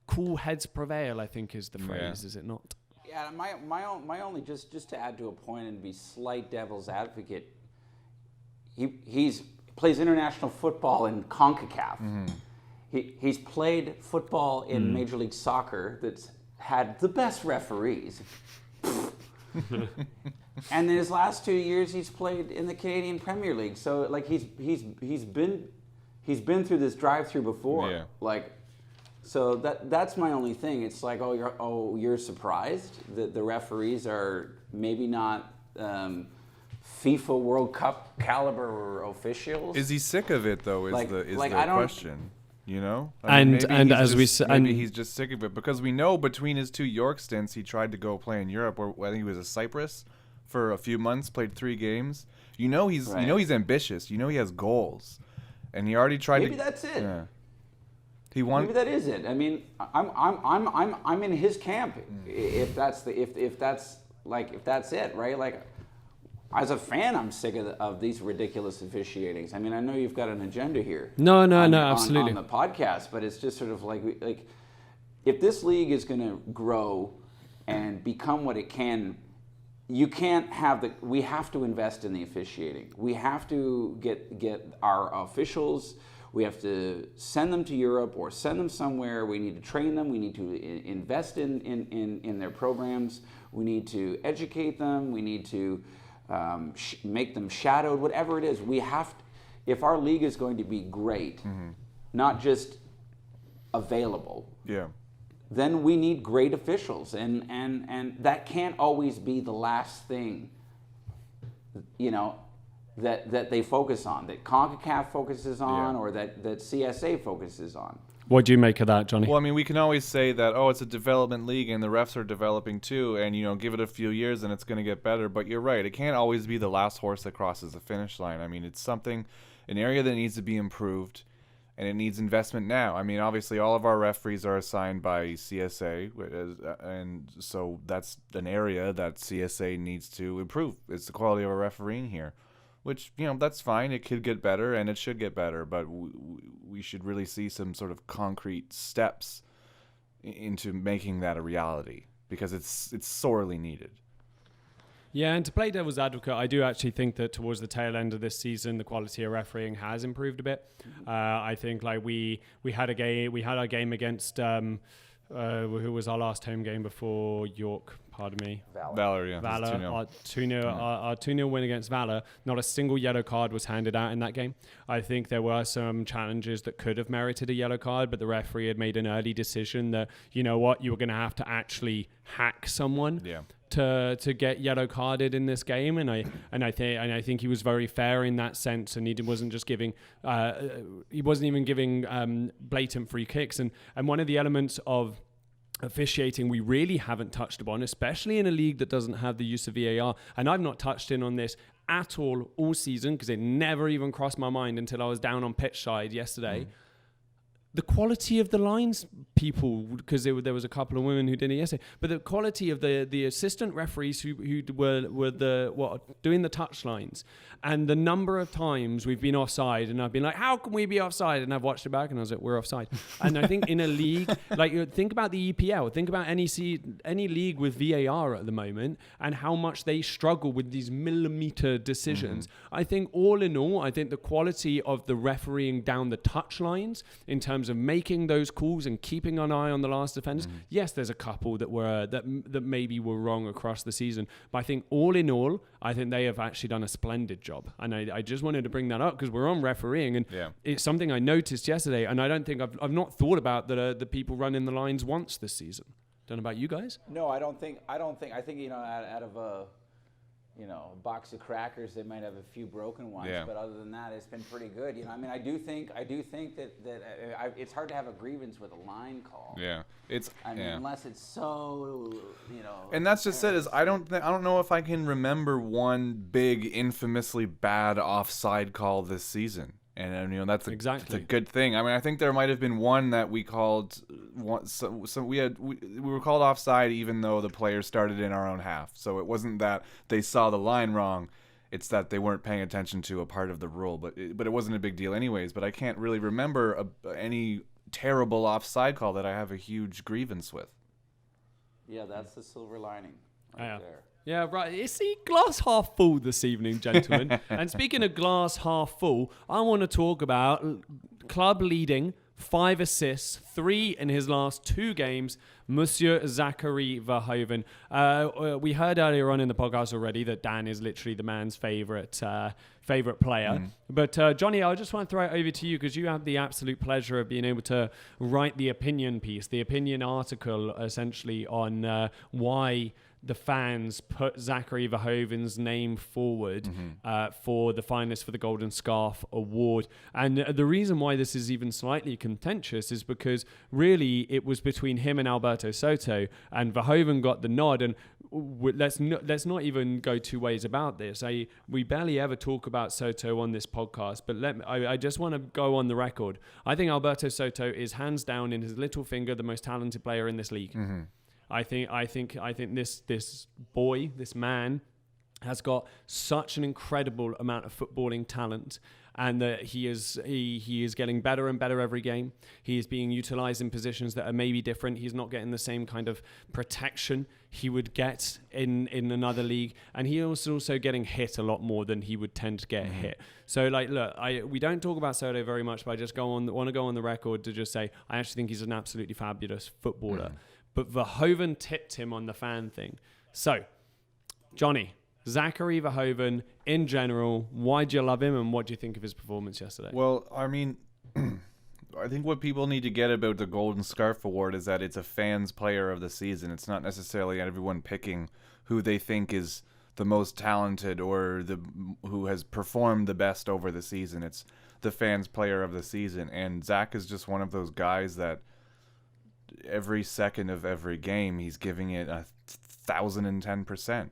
cool heads prevail, I think is the phrase, is it not? Yeah, my only just to add to a point and be slight devil's advocate, he's plays international football in CONCACAF. Mm-hmm. He's played football in Major League Soccer that's had the best referees. And in his last 2 years, he's played in the Canadian Premier League. So he's been through this drive-through before. Yeah. So that's my only thing. It's like, you're surprised that the referees are maybe not FIFA World Cup caliber officials. Is he sick of it though? Is the question? Maybe he's just sick of it because we know between his 2 York stints, he tried to go play in Europe, or I think he was in Cyprus for a few months, played 3 games. He's ambitious. He has goals, and he already tried. Maybe that's it. Yeah. Maybe that is it. I mean, I'm in his camp. If that's it, right? As a fan, I'm sick of these ridiculous officiatings. I mean, I know you've got an agenda here. No, absolutely. On the podcast, but it's just sort of like if this league is going to grow and become what it can, you can't have we have to invest in the officiating. We have to get our officials. We have to send them to Europe or send them somewhere. We need to train them. We need to invest in their programs. We need to educate them. We need to make them shadowed, whatever it is. We have to, if our league is going to be great, not just available, then we need great officials, and that can't always be the last thing, that they focus on, that CONCACAF focuses on, or that CSA focuses on. What do you make of that, Johnny? Well, I mean, we can always say that, it's a development league and the refs are developing too, and, give it a few years and it's going to get better. But you're right. It can't always be the last horse that crosses the finish line. I mean, it's an area that needs to be improved, and it needs investment now. I mean, obviously, all of our referees are assigned by CSA, and so that's an area that CSA needs to improve. It's the quality of our refereeing here. Which, that's fine. It could get better, and it should get better, but we should really see some sort of concrete steps into making that a reality, because it's sorely needed. Yeah, and to play devil's advocate, I do actually think that towards the tail end of this season, the quality of refereeing has improved a bit. I think we had our game against who was our last home game before York. Pardon me. Valor, yeah. Valor, our 2-0 win against Valor. Not a single yellow card was handed out in that game. I think there were some challenges that could have merited a yellow card, but the referee had made an early decision that, you were going to have to actually hack someone to get yellow carded in this game, and I think he was very fair in that sense, and he wasn't just giving he wasn't even giving blatant free kicks, and one of the elements of officiating we really haven't touched upon, especially in a league that doesn't have the use of VAR, and I've not touched in on this at all season because it never even crossed my mind until I was down on pitch side yesterday. The quality of the lines people, because there was a couple of women who did it yesterday, but the quality of the assistant referees who were doing the touch lines, and the number of times we've been offside, and I've been like, how can we be offside? And I've watched it back, and I was like, we're offside. And I think in a league, think about the EPL, think about any league with VAR at the moment, and how much they struggle with these millimeter decisions. I think all in all, I think the quality of the refereeing down the touch lines in terms of making those calls and keeping an eye on the last defenders. Yes, there's a couple that maybe were wrong across the season, but I think all in all, I think they have actually done a splendid job. And I just wanted to bring that up because we're on refereeing, and it's something I noticed yesterday, and I don't think I've not thought about the people running the lines once this season. Don't know about you guys. No, I think out of a box of crackers, they might have a few broken ones, but other than that, it's been pretty good. I do think that it's hard to have a grievance with a line call. Yeah, unless it's so, And that's just it. Is I don't know if I can remember one big, infamously bad offside call this season. And that's a good thing. I mean, I think there might have been one that we called. We were called offside even though the players started in our own half. So it wasn't that they saw the line wrong; it's that they weren't paying attention to a part of the rule. But it wasn't a big deal anyways. But I can't really remember any terrible offside call that I have a huge grievance with. Yeah, that's the silver lining right there. Yeah, right. It's the glass half full this evening, gentlemen. And speaking of glass half full, I want to talk about club leading 5 assists, 3 in his last 2 games, Monsieur Zachary Verhoeven. We heard earlier on in the podcast already that Dan is literally the man's favorite player. But Johnny, I just want to throw it over to you because you have the absolute pleasure of being able to write the opinion piece, the opinion article, essentially on why the fans put Zachary Verhoeven's name forward for the finalists for the Golden Scarf Award. And the reason why this is even slightly contentious is because really it was between him and Alberto Soto, and Verhoeven got the nod. And let's not even go two ways about this. We barely ever talk about Soto on this podcast, but I just want to go on the record. I think Alberto Soto is hands down in his little finger the most talented player in this league. I think this boy, this man, has got such an incredible amount of footballing talent, and that he is getting better and better every game. He is being utilized in positions that are maybe different. He's not getting the same kind of protection he would get in another league, and he is also getting hit a lot more than he would tend to get hit. So, look, we don't talk about Soto very much, but I just want to go on the record to just say I actually think he's an absolutely fabulous footballer. But Verhoeven tipped him on the fan thing. So, Johnny, Zachary Verhoeven, in general, why do you love him and what do you think of his performance yesterday? Well, I mean, I think what people need to get about the Golden Scarf Award is that it's a fans' player of the season. It's not necessarily everyone picking who they think is the most talented or who has performed the best over the season. It's the fans' player of the season, and Zach is just one of those guys that every second of every game he's giving it 1,010%.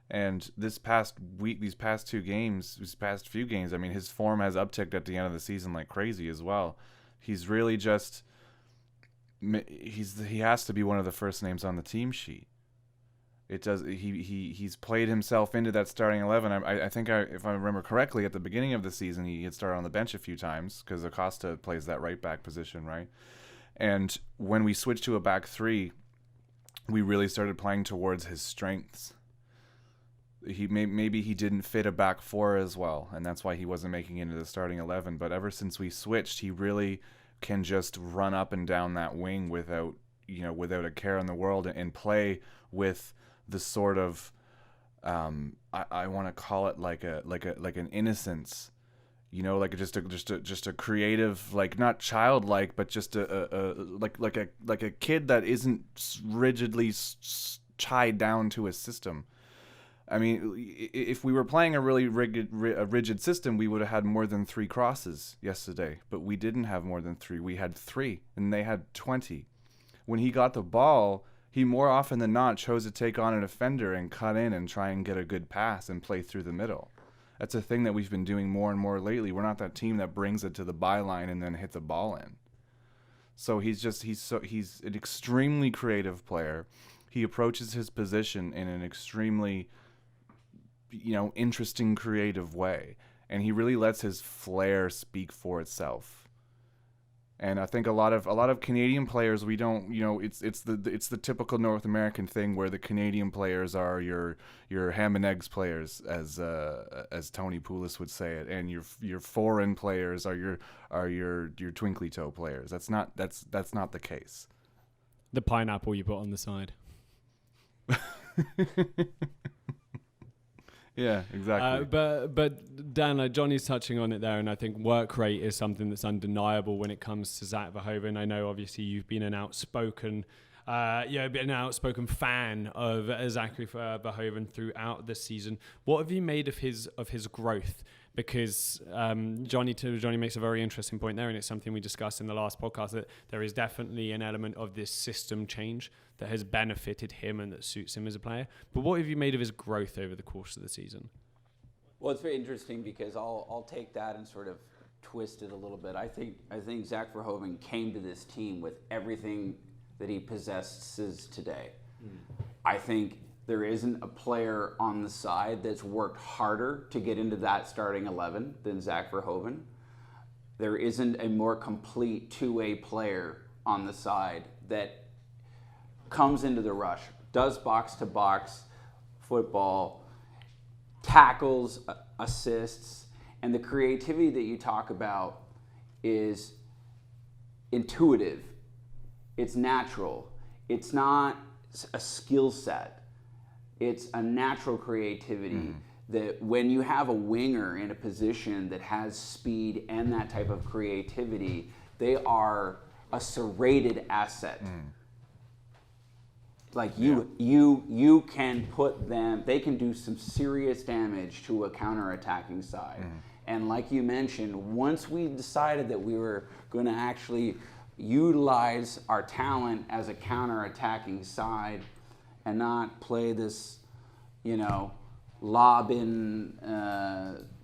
And this past week, these past few games, I mean, his form has upticked at the end of the season like crazy as well. He's really just he has to be one of the first names on the team sheet. It does. He's played himself into that starting 11. I think if I remember correctly, at the beginning of the season, he had started on the bench a few times because Acosta plays that right back position, right? And when we switched to a back three, we really started playing towards his strengths. Maybe he didn't fit a back four as well, and that's why he wasn't making it into the starting 11. But ever since we switched, he really can just run up and down that wing without a care in the world, and play with the sort of I want to call it like an innocence, like just a creative, like not childlike, but just like a kid that isn't rigidly tied down to a system. I mean, if we were playing a really rigid system, we would have had more than 3 crosses yesterday. But we didn't have more than 3. We had 3, and they had 20. When he got the ball, he more often than not chose to take on a defender and cut in and try and get a good pass and play through the middle. That's a thing that we've been doing more and more lately. We're not that team that brings it to the byline and then hits a ball in. So he's an extremely creative player. He approaches his position in an extremely interesting, creative way, and he really lets his flair speak for itself. And I think a lot of Canadian players, we don't, it's the typical North American thing where the Canadian players are your ham and eggs players, as Tony Poulos would say it, and your foreign players are your twinkly toe players. That's not the case. The pineapple you put on the side. Yeah, exactly. But Dan, Johnny's touching on it there, and I think work rate is something that's undeniable when it comes to Zach Verhoeven. I know obviously you've been an outspoken fan of Zachary Verhoeven throughout the season. What have you made of his growth? Because Johnny makes a very interesting point there, and it's something we discussed in the last podcast, that there is definitely an element of this system change that has benefited him and that suits him as a player. But what have you made of his growth over the course of the season? Well, it's very interesting because I'll take that and sort of twist it a little bit. I think Zach Verhoeven came to this team with everything that he possesses today. I think there isn't a player on the side that's worked harder to get into that starting 11 than Zach Verhoeven. There isn't a more complete two-way player on the side that comes into the rush, does box-to-box football, tackles, assists, and the creativity that you talk about is intuitive. It's natural. It's not a skill set. It's a natural creativity that when you have a winger in a position that has speed and that type of creativity, they are a serrated asset. Like you can put them, they can do some serious damage to a counter-attacking side. And like you mentioned, once we decided that we were going to actually utilize our talent as a counter-attacking side and not play this, lob-in,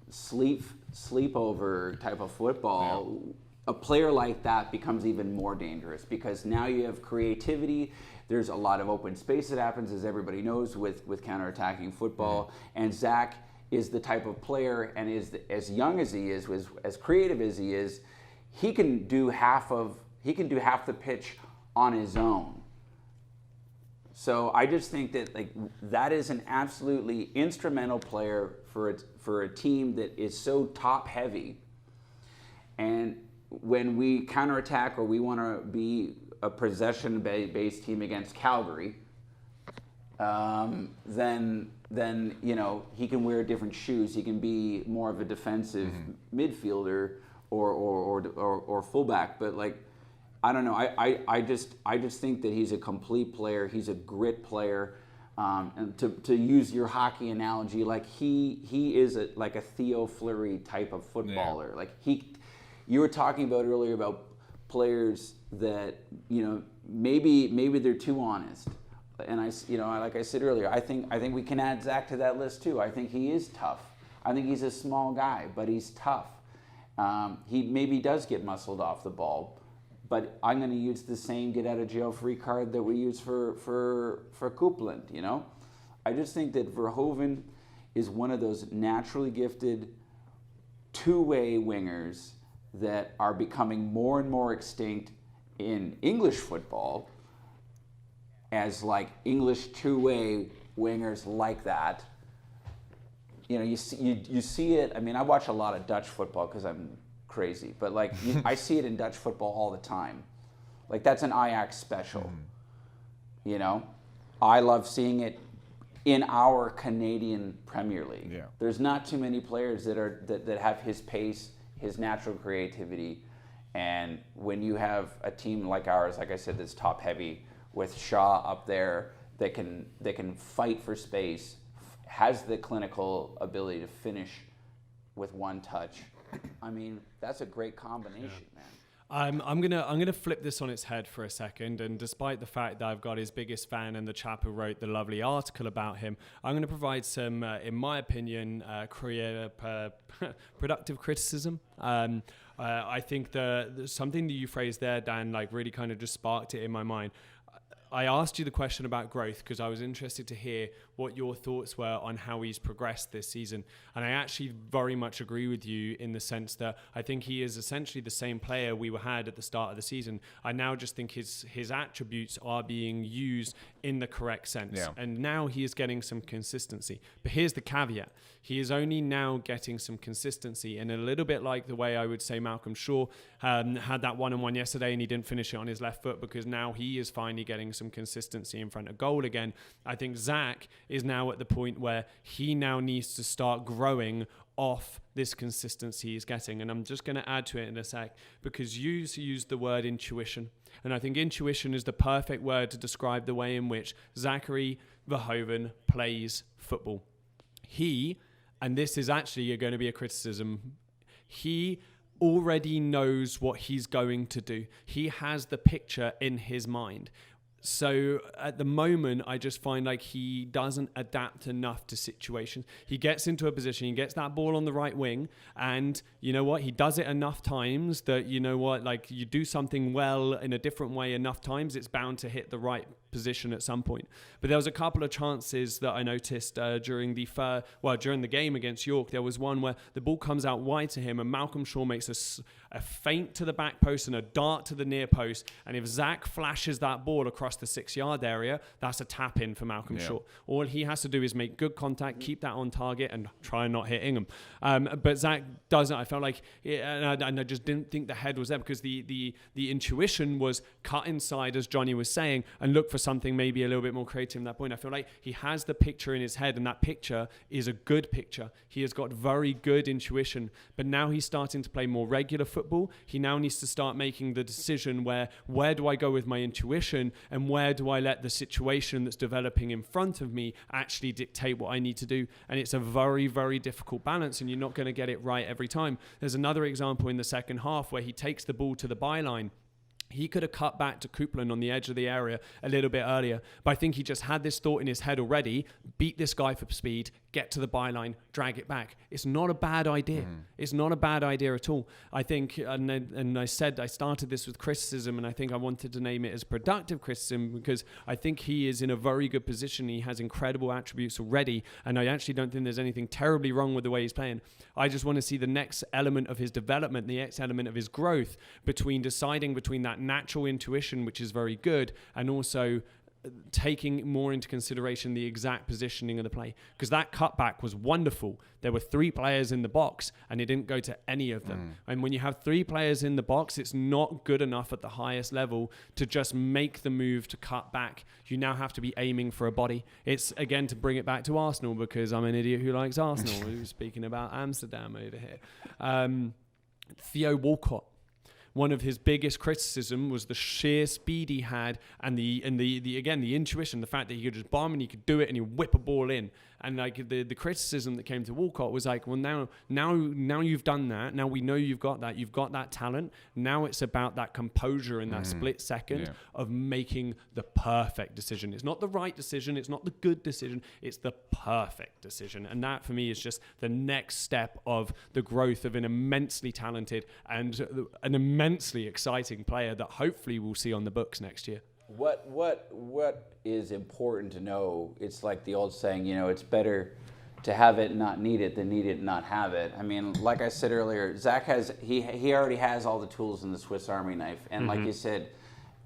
sleepover type of football, a player like that becomes even more dangerous because now you have creativity. There's a lot of open space that happens, as everybody knows, with counterattacking football. And Zach is the type of player, and is as young as he is, as creative as he is, he can do half the pitch on his own. So I just think that that is an absolutely instrumental player for a team that is so top heavy. And when we counterattack or we want to be a possession-based team against Calgary, then he can wear different shoes. He can be more of a defensive midfielder, or fullback. But like, I don't know. I just think that he's a complete player. He's a grit player. And to use your hockey analogy, like he is like a Theo Fleury type of footballer. Yeah. Like you were talking about earlier about players that, you know, maybe they're too honest. And like I said earlier, I think we can add Zach to that list too. I think he is tough. I think he's a small guy, but he's tough. He maybe does get muscled off the ball, but I'm going to use the same get out of jail free card that we use for Coupland. You know, I just think that Verhoeven is one of those naturally gifted two-way wingers that are becoming more and more extinct in English football, as like English two-way wingers like that. You know, you see it. I mean, I watch a lot of Dutch football because I'm crazy, but like I see it in Dutch football all the time. Like that's an Ajax special. You know, I love seeing it in our Canadian Premier League. Yeah. There's not too many players that have his pace, his natural creativity, and when you have a team like ours, like I said, that's top heavy with Shaw up there that can fight for space, has the clinical ability to finish with one touch. I mean, that's a great combination, man. I'm gonna flip this on its head for a second, and despite the fact that I've got his biggest fan and the chap who wrote the lovely article about him, I'm gonna provide some, in my opinion, productive criticism. I think the something that you phrased there, Dan, like really kind of just sparked it in my mind. I asked you the question about growth because I was interested to hear what your thoughts were on how he's progressed this season. And I actually very much agree with you in the sense that I think he is essentially the same player we had at the start of the season. I now just think his attributes are being used in the correct sense. Yeah. And now he is getting some consistency. But here's the caveat. He is only now getting some consistency. And a little bit like the way I would say Malcolm Shaw had that one-on-one yesterday and he didn't finish it on his left foot because now he is finally getting some consistency in front of goal again. I think Zach is now at the point where he now needs to start growing off this consistency he's getting. And I'm just going to add to it in a sec because you used the word intuition. And I think intuition is the perfect word to describe the way in which Zachary Verhoeven plays football. He, and this is actually going to be a criticism, he already knows what he's going to do. He has the picture in his mind. So at the moment, I just find like he doesn't adapt enough to situations. He gets into a position, he gets that ball on the right wing, and you know what? He does it enough times that, you know what, like you do something well in a different way enough times, it's bound to hit the right position at some point. But there was a couple of chances that I noticed during the game against York. There was one where the ball comes out wide to him and Malcolm Shaw makes a feint to the back post and a dart to the near post. And if Zach flashes that ball across the 6-yard area, that's a tap in for Malcolm Shaw. All he has to do is make good contact, keep that on target and try and not hit Ingham. But Zach doesn't. I felt like, and I just didn't think the head was there because the intuition was cut inside, as Johnny was saying, and look for something maybe a little bit more creative at that point. I feel like he has the picture in his head and that picture is a good picture. He has got very good intuition, but now he's starting to play more regular football. He now needs to start making the decision where do I go with my intuition and where do I let the situation that's developing in front of me actually dictate what I need to do. And it's a very, very difficult balance and you're not going to get it right every time. There's another example in the second half where he takes the ball to the byline. He could have cut back to Coupland on the edge of the area a little bit earlier, but I think he just had this thought in his head already, beat this guy for speed, get to the byline, drag it back. It's not a bad idea. It's not a bad idea at all. I think, and I said I started this with criticism, and I think I wanted to name it as productive criticism because I think he is in a very good position. He has incredible attributes already, and I actually don't think there's anything terribly wrong with the way he's playing. I just want to see the next element of his development, the next element of his growth deciding between that natural intuition, which is very good, and also taking more into consideration the exact positioning of the play. Because that cutback was wonderful. There were 3 players in the box and it didn't go to any of them. And when you have 3 players in the box, it's not good enough at the highest level to just make the move to cut back. You now have to be aiming for a body. It's, again, to bring it back to Arsenal because I'm an idiot who likes Arsenal. We were speaking about Amsterdam over here. Theo Walcott. One of his biggest criticism was the sheer speed he had and the intuition, the fact that he could just bomb and he could do it and he'd whip a ball in. And like the criticism that came to Walcott was like, well, now you've done that. Now we know you've got that talent. Now it's about that composure in that split second of making the perfect decision. It's not the right decision. It's not the good decision. It's the perfect decision. And that for me is just the next step of the growth of an immensely talented and an immensely exciting player that hopefully we'll see on the books next year. What is important to know? It's like the old saying, it's better to have it and not need it than need it and not have it. I mean, like I said earlier, Zach he already has all the tools in the Swiss Army knife, and like you said,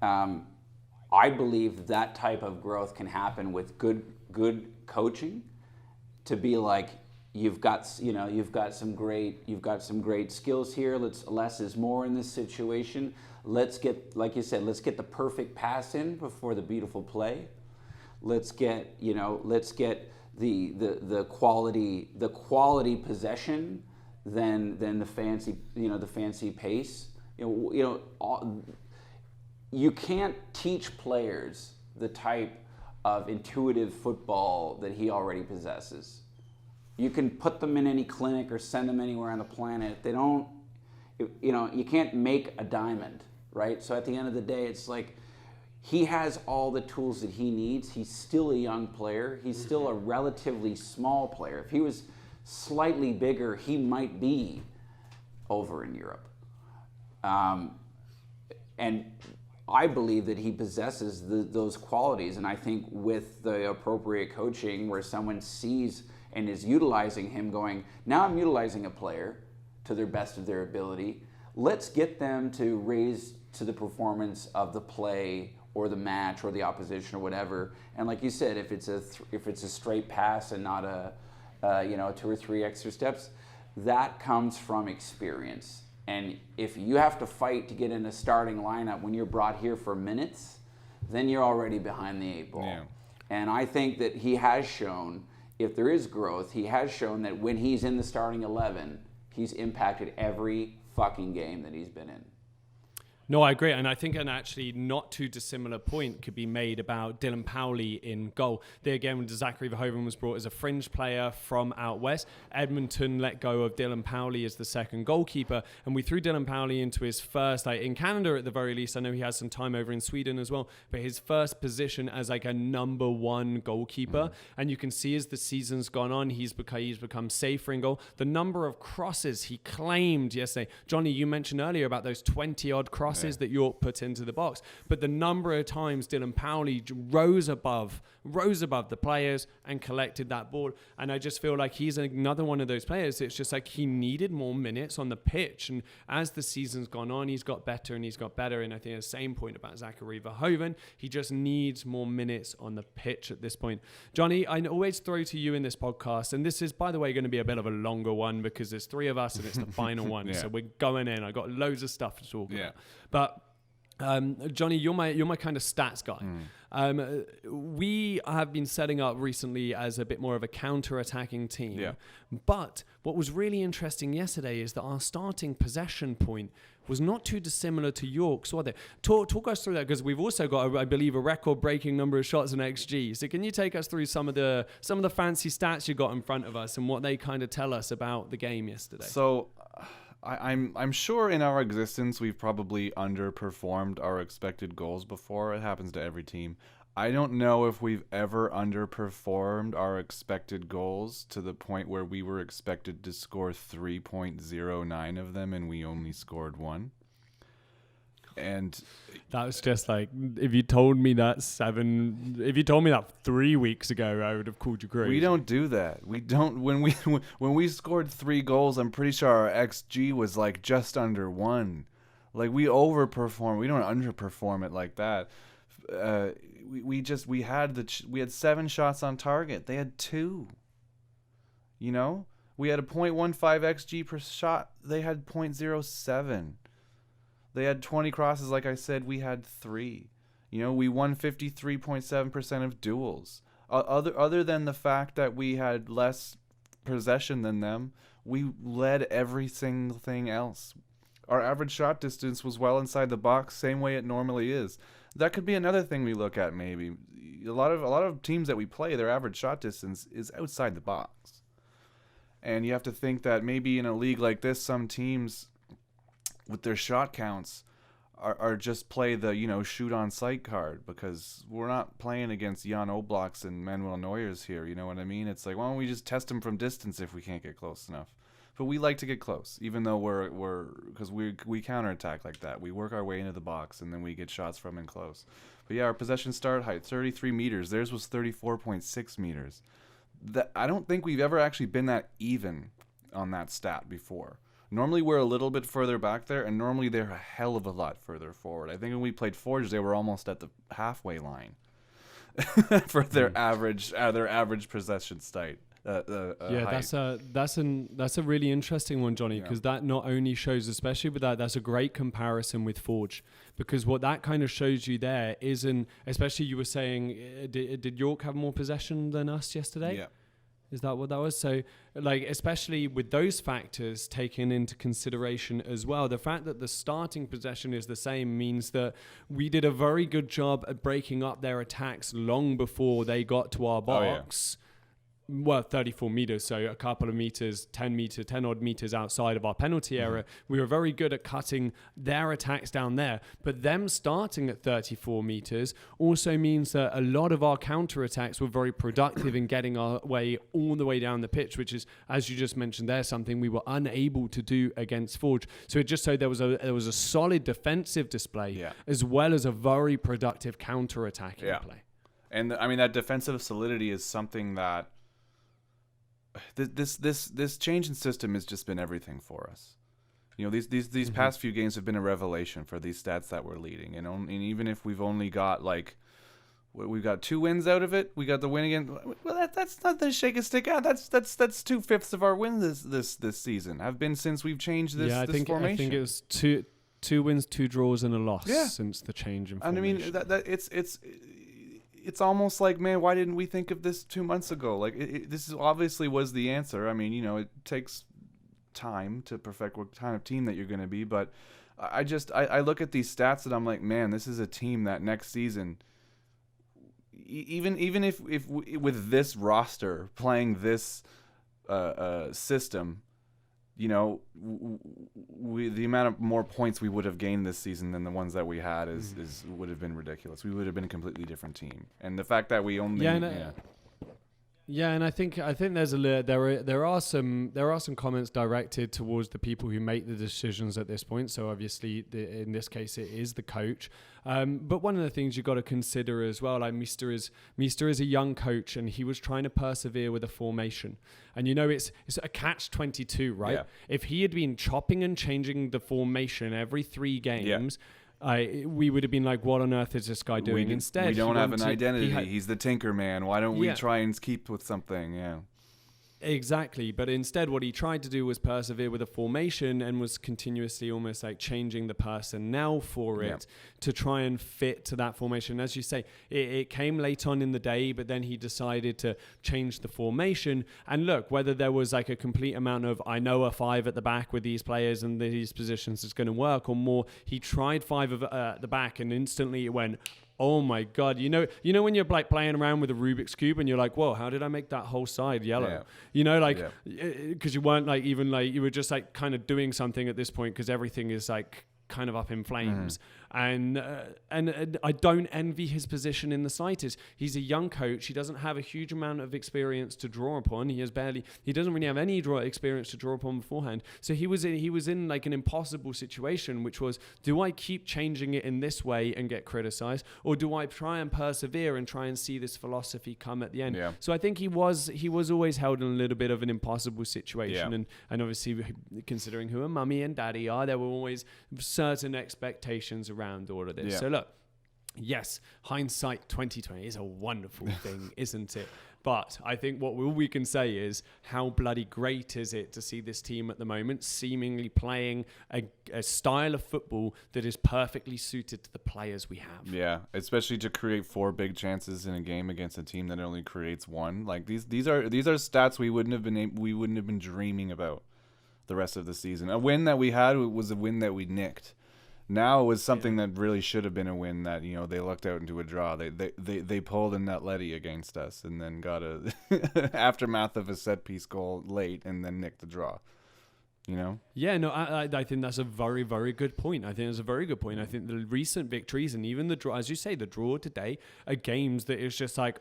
I believe that type of growth can happen with good coaching. To be like, you've got some great skills here. Less is more in this situation. Let's get, like you said, let's get the perfect pass in before the beautiful play. Let's get the quality possession than the fancy pace. You can't teach players the type of intuitive football that he already possesses. You can put them in any clinic or send them anywhere on the planet. If they don't, you can't make a diamond, right? So at the end of the day, it's like he has all the tools that he needs. He's still a young player. He's still a relatively small player. If he was slightly bigger, he might be over in Europe. And I believe that he possesses those qualities. And I think with the appropriate coaching where someone sees and is utilizing him going, now I'm utilizing a player to their best of their ability. Let's get them to raise to the performance of the play or the match or the opposition or whatever. And like you said, if it's a straight pass and not a 2 or 3 extra steps, that comes from experience. And if you have to fight to get in a starting lineup when you're brought here for minutes, then you're already behind the 8 ball. Yeah. And I think that he has shown, if there is growth, he has shown that when he's in the starting 11, he's impacted every fucking game that he's been in. No, I agree. And I think an actually not too dissimilar point could be made about Dylan Powley in goal. There again, when Zachary Verhoeven was brought as a fringe player from out west, Edmonton let go of Dylan Powley as the second goalkeeper. And we threw Dylan Powley into his first, in Canada at the very least. I know he has some time over in Sweden as well, but his first position as a number 1 goalkeeper. And you can see as the season's gone on, he's become safer in goal. The number of crosses he claimed yesterday. Johnny, you mentioned earlier about those 20 odd crosses that York put into the box, but the number of times Dylan Powley rose above the players and collected that ball, and I just feel like he's another one of those players. It's just like he needed more minutes on the pitch, and as the season's gone on, he's got better and he's got better. And I think the same point about Zachary Verhoeven, he just needs more minutes on the pitch at this point. Johnny, I always throw to you in this podcast, and this is, by the way, going to be a bit of a longer one because there's 3 of us and it's the final one. So we're going in. I got loads of stuff to talk about. But Johnny, you're my kind of stats guy. We have been setting up recently as a bit more of a counter-attacking team. Yeah. But what was really interesting yesterday is that our starting possession point was not too dissimilar to York's, was it? Talk us through that, because we've also got, I believe, a record-breaking number of shots in XG. So can you take us through some of the fancy stats you got in front of us and what they kind of tell us about the game yesterday? So I'm sure in our existence we've probably underperformed our expected goals before. It happens to every team. I don't know if we've ever underperformed our expected goals to the point where we were expected to score 3.09 of them and we only scored 1. And that was just like, if you told me that 3 weeks ago, I would have called you crazy. We don't do that. We don't. When we scored 3 goals, I'm pretty sure our XG was like just under 1. Like, we overperform. We don't underperform it like that. We had 7 shots on target. They had 2. You know, we had a 0.15 XG per shot. They had 0.07. They had 20 crosses, like I said. We had 3. You know, we won 53.7% of duels. Other than the fact that we had less possession than them, we led every single thing else. Our average shot distance was well inside the box, same way it normally is. That could be another thing we look at maybe. A lot of teams that we play, their average shot distance is outside the box. And you have to think that maybe in a league like this, some teams with their shot counts are just play the, shoot on sight card, because we're not playing against Jan Oblaks and Manuel Neuers here, you know what I mean? It's like, why don't we just test them from distance if we can't get close enough? But we like to get close, even though because we counterattack like that. We work our way into the box, and then we get shots from in close. But yeah, our possession start height, 33 meters. Theirs was 34.6 meters. I don't think we've ever actually been that even on that stat before. Normally we're a little bit further back there, and normally they're a hell of a lot further forward. I think when we played Forge, they were almost at the halfway line for their average possession state. That's a really interesting one, Johnny, because that not only shows, especially with that's a great comparison with Forge, because what that kind of shows you there isn't, especially you were saying, did York have more possession than us yesterday? Yeah. Is that what that was? So, especially with those factors taken into consideration as well, the fact that the starting possession is the same means that we did a very good job at breaking up their attacks long before they got to our box. Well, 34 meters, so a couple of meters, 10 odd meters outside of our penalty area. We were very good at cutting their attacks down there. But them starting at 34 meters also means that a lot of our counterattacks were very productive in getting our way all the way down the pitch, which is, as you just mentioned there, something we were unable to do against Forge. So it just so there was a solid defensive display as well as a very productive counterattacking play. And I mean, that defensive solidity is something that this change in system has just been everything for us. These past few games have been a revelation for these stats that we're leading, and even if we've only got we've got 2 wins out of it, we got the win again. Well, that's not the shake a stick out. That's 2/5 of our wins this season have been since we've changed this formation. I think it was two wins, 2 draws, and a loss since the change in formation. And I mean it's almost like, man, why didn't we think of this 2 months ago? This obviously was the answer. I mean, it takes time to perfect what kind of team that you're going to be. But I look at these stats and I'm like, man, this is a team that next season, even if with this roster playing this system, the amount of more points we would have gained this season than the ones that we had would have been ridiculous. We would have been a completely different team. And the fact that we only and I think there are some comments directed towards the people who make the decisions at this point. So obviously, in this case, it is the coach. But one of the things you got to consider as well, like Meester is a young coach, and he was trying to persevere with a formation. And it's a catch-22, right? Yeah. If he had been chopping and changing the formation every 3 games. We would have been like, what on earth is this guy doing? Instead, we don't have an identity. He's the Tinker Man. Why don't we try and keep with something? Yeah. Exactly. But instead, what he tried to do was persevere with a formation and was continuously almost like changing the personnel for it to try and fit to that formation. As you say, it came late on in the day, but then he decided to change the formation. And look, whether there was like a complete amount of, I know a 5 at the back with these players and these positions is going to work, or more, he tried 5 at the back and instantly it went, oh my God. You know when you're like playing around with a Rubik's Cube and you're like, whoa, how did I make that whole side yellow? Because you weren't like, even like, you were just like kind of doing something at this point because everything is like kind of up in flames. And I don't envy his position in the slightest. He's a young coach. He doesn't have a huge amount of experience to draw upon. He doesn't really have any experience to draw upon beforehand. So he was in like an impossible situation, which was, do I keep changing it in this way and get criticized, or do I try and persevere and try and see this philosophy come at the end? Yeah. So I think he was always held in a little bit of an impossible situation. Yeah. And obviously, considering who a mummy and daddy are, there were always certain expectations around all of this. Yeah. So look, yes, hindsight 2020 is a wonderful thing, isn't it? But I think what we can say is, how bloody great is it to see this team at the moment seemingly playing a style of football that is perfectly suited to the players we have. Yeah, especially to create 4 big chances in a game against a team that only creates 1. Like these are stats we wouldn't have been dreaming about the rest of the season. A win that we had was a win that we nicked. Now it was something that really should have been a win that, they lucked out into a draw. They pulled a Nutletti against us and then got a aftermath of a set piece goal late and then nicked the draw. Yeah, no, I think that's a very, very good point. I think it's a very good point. I think the recent victories and even the draw, as you say, the draw today are games that it's just like,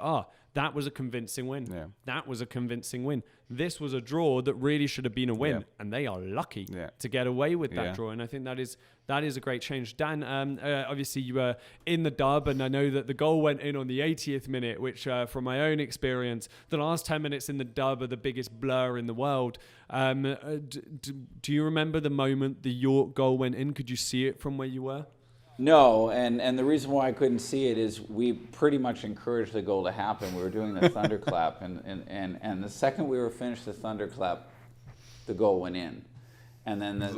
that was a convincing win. Yeah. That was a convincing win. This was a draw that really should have been a win, Yeah. and they are lucky to get away with that Yeah. draw. And I think that is a great change. Dan, obviously you were in the dub, and I know that the goal went in on the 80th minute, which from my own experience, the last 10 minutes in the dub are the biggest blur in the world. Do you remember the moment the York goal went in? Could you see it from where you were? No, and the reason why I couldn't see it is we pretty much encouraged the goal to happen. We were doing the thunderclap, and the second we were finished the thunderclap, the goal went in, and then the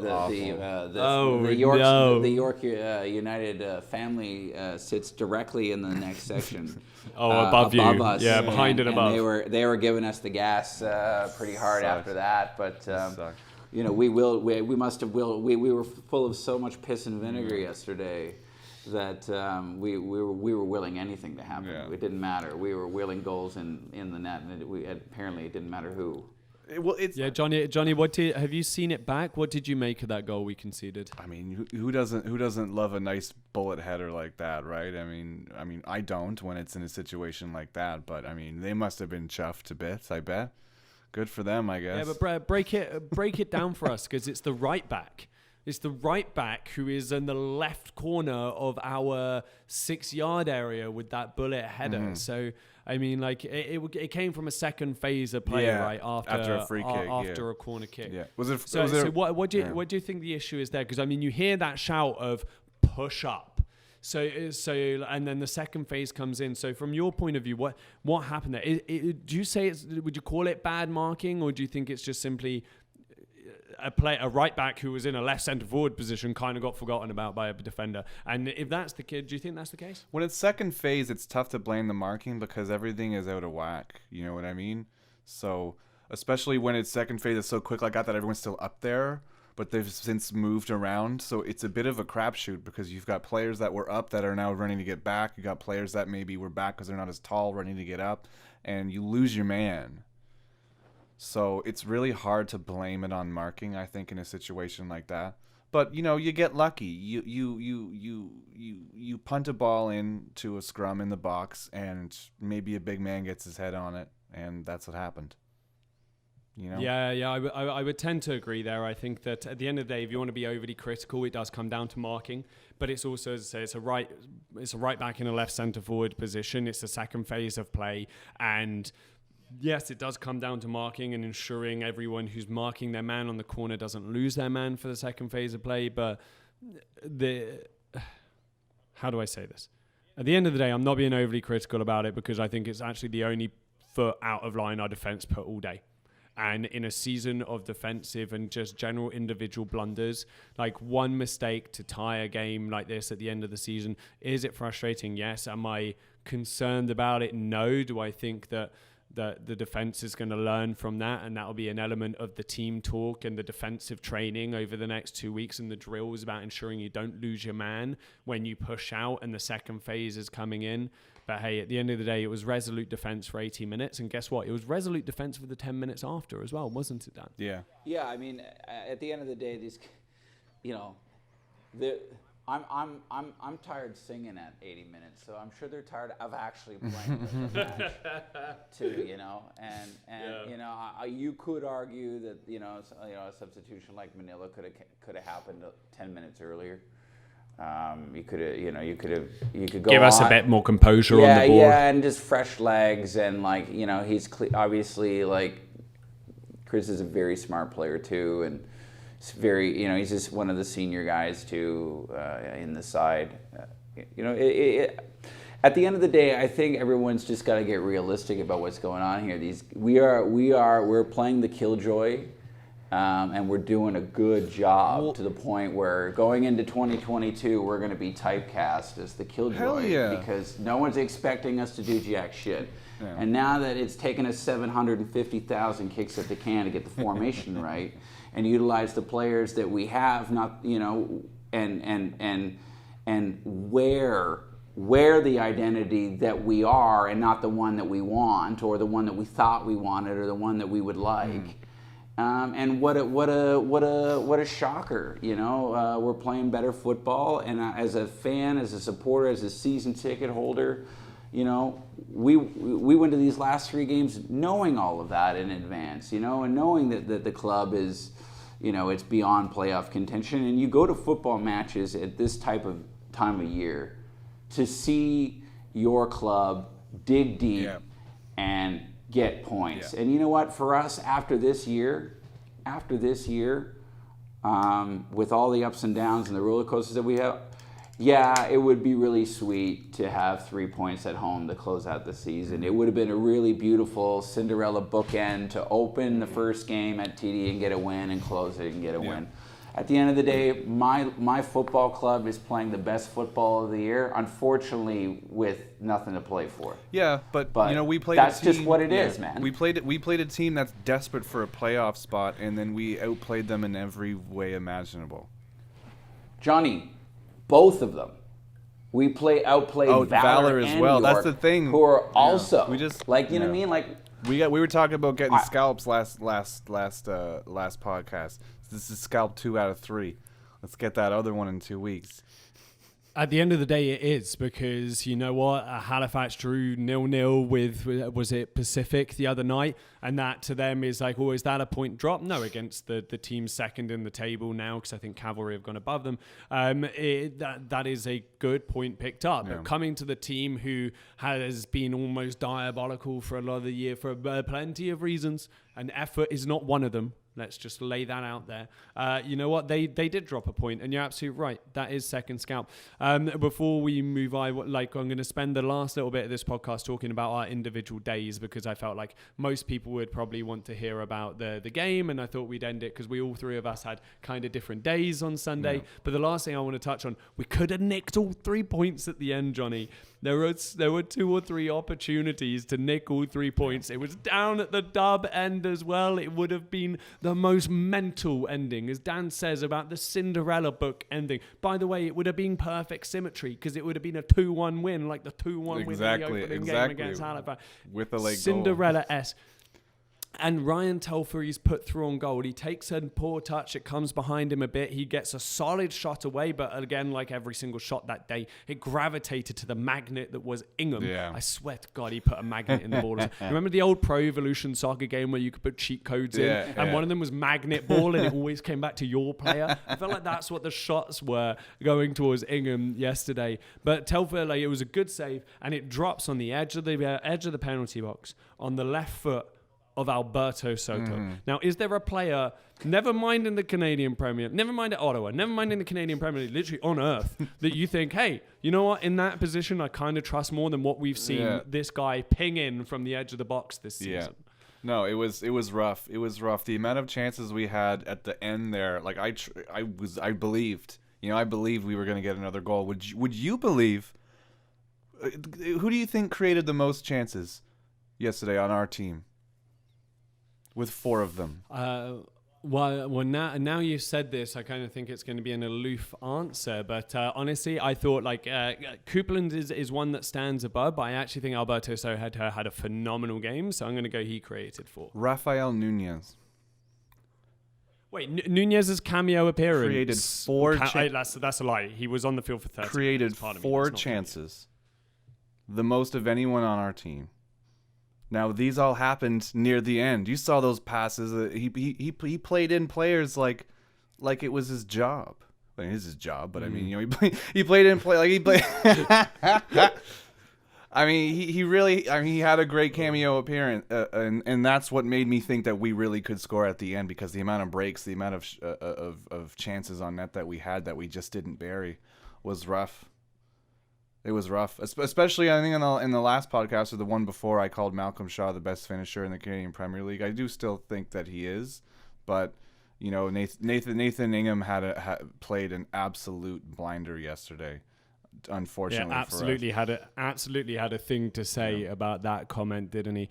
York United family sits directly in the next section. Above you, us. Yeah, behind and above. They were giving us the gas pretty hard after that, but. We were full of so much piss and vinegar yesterday that we were willing anything to happen. Yeah. It didn't matter. We were willing goals in the net, and apparently it didn't matter who. Johnny, have you seen it back? What did you make of that goal we conceded? I mean, who doesn't love a nice bullet header like that, right? I mean, I don't when it's in a situation like that, but I mean, they must have been chuffed to bits, I bet. Good for them, I guess. Yeah, but break it down for us, because it's the right back. It's the right back who is in the left corner of our 6-yard area with that bullet header. Mm-hmm. So, I mean, like it came from a second phase of play, right? After a free kick, after a corner kick. Yeah. What do you think the issue is there? Because I mean, you hear that shout of push up. So, and then the second phase comes in. So, from your point of view, what happened there? Do you say would you call it bad marking, or do you think it's just simply a right back who was in a left centre forward position kind of got forgotten about by a defender? And if that's the case, do you think that's the case? When it's second phase, it's tough to blame the marking because everything is out of whack. You know what I mean? So, especially when it's second phase, it's so quick like that everyone's still up there. But they've since moved around, so it's a bit of a crapshoot because you've got players that were up that are now running to get back. You got players that maybe were back because they're not as tall, running to get up, and you lose your man. So it's really hard to blame it on marking, I think, in a situation like that. But you get lucky. You punt a ball into a scrum in the box, and maybe a big man gets his head on it, and that's what happened. Yeah, I would tend to agree there. I think that at the end of the day, if you want to be overly critical, it does come down to marking. But it's also, as I say, it's a right back in a left centre forward position. It's the second phase of play, and yes, it does come down to marking and ensuring everyone who's marking their man on the corner doesn't lose their man for the second phase of play. But how do I say this? At the end of the day, I'm not being overly critical about it because I think it's actually the only foot out of line our defence put all day. And in a season of defensive and just general individual blunders, like one mistake to tie a game like this at the end of the season, is it frustrating? Yes. Am I concerned about it? No. Do I think that the defense is going to learn from that, and that will be an element of the team talk and the defensive training over the next 2 weeks, and the drills about ensuring you don't lose your man when you push out and the second phase is coming in? But hey, at the end of the day, it was resolute defense for 80 minutes, and guess what? It was resolute defense for the 10 minutes after as well, wasn't it, Dan? Yeah. Yeah, I mean, at the end of the day, these, I'm tired singing at 80 minutes, so I'm sure they're tired of actually playing the match too, And you could argue that a substitution like Manila could have happened 10 minutes earlier. You could go give us a bit more composure on the board. Yeah, and just fresh legs, and he's obviously Chris is a very smart player too, and it's very he's just one of the senior guys too in the side. At the end of the day, I think everyone's just got to get realistic about what's going on here. We're playing the killjoy. And we're doing a good job to the point where going into 2022, we're going to be typecast as the killjoy because no one's expecting us to do jack shit. Yeah. And now that it's taken us 750,000 kicks at the can to get the formation right, and utilize the players that we have, not and wear the identity that we are, and not the one that we want, or the one that we thought we wanted, or the one that we would like. And what a shocker! We're playing better football, and as a fan, as a supporter, as a season ticket holder, we went to these last 3 games knowing all of that in advance, and knowing that the club is, it's beyond playoff contention. And you go to football matches at this time of year to see your club dig deep and get points. And you know what? For us, after this year, with all the ups and downs and the roller coasters that we have, it would be really sweet to have 3 points at home to close out the season. It would have been a really beautiful Cinderella bookend to open the first game at TD and get a win, and close it and get a win. At the end of the day, my football club is playing the best football of the year, unfortunately with nothing to play for. Yeah, but we played that's a team, just what it is, man. We played a team that's desperate for a playoff spot, and then we outplayed them in every way imaginable. Johnny, both of them. We outplayed Valor as and well. York, That's the thing. Who are also we just what I mean? Like we were talking about getting scalps last podcast. This is scalp 2 out of 3. Let's get that other one in 2 weeks. At the end of the day, it is, because you know what? Halifax drew 0-0 with, was it Pacific the other night? And that to them is like, is that a point drop? No, against the team second in the table now, because I think Cavalry have gone above them. That is a good point picked up. Yeah. But coming to the team who has been almost diabolical for a lot of the year for plenty of reasons, and effort is not one of them. Let's just lay that out there. You know what? They did drop a point, and you're absolutely right. That is second scalp. Before we move on, I'm going to spend the last little bit of this podcast talking about our individual days, because I felt like most people would probably want to hear about the game, and I thought we'd end it because we all 3 of us had kind of different days on Sunday. Yeah. But the last thing I want to touch on, we could have nicked all 3 points at the end, Johnny. There were 2 or 3 opportunities to nick all 3 points. It was down at the dub end as well. It would have been the most mental ending, as Dan says about the Cinderella book ending. By the way, it would have been perfect symmetry, because it would have been a 2-1 win, like the 2-1 win in the opening game against Halifax. With a late Cinderella-esque. And Ryan Telfer, he's put through on goal. He takes a poor touch. It comes behind him a bit. He gets a solid shot away. But again, like every single shot that day, it gravitated to the magnet that was Ingham. Yeah. I swear to God, he put a magnet in the ball. Remember the old Pro Evolution Soccer game where you could put cheat codes in? And one of them was magnet ball, and it always came back to your player. I felt like that's what the shots were going towards Ingham yesterday. But Telfer, it was a good save, and it drops on the edge of the penalty box on the left foot of Alberto Soto. Mm-hmm. Now, is there a player, never mind in the Canadian Premier, never mind at Ottawa, never mind in the Canadian Premier League, literally on earth, that you think, hey, you know what, in that position, I kind of trust more than what we've seen this guy ping in from the edge of the box this season? Yeah. No, it was rough. It was rough. The amount of chances we had at the end there, like I believed, I believed we were going to get another goal. Would you believe? Who do you think created the most chances yesterday on our team? With 4 of them. Well, now you've said this, I kind of think it's going to be an aloof answer. But honestly, I thought Coupland is one that stands above. But I actually think Alberto Soto had a phenomenal game. So I'm going to go he created 4. Rafael Nunez. Wait, Nunez's cameo appearance. Created 4 chances. That's a lie. He was on the field for 30 Created 4 chances. The most of anyone on our team. Now, these all happened near the end. You saw those passes. He played in players like it was his job. I mean, it's his job, but I mean, he played in play like he played. I mean, he had a great cameo appearance, and that's what made me think that we really could score at the end, because the amount of breaks, the amount of chances on net that we had that we just didn't bury was rough. It was rough, especially I think in the last podcast or the one before, I called Malcolm Shaw the best finisher in the Canadian Premier League. I do still think that he is, but Nathan Ingham had played an absolute blinder yesterday. unfortunately. Yeah, absolutely had a thing to say about that comment, didn't he?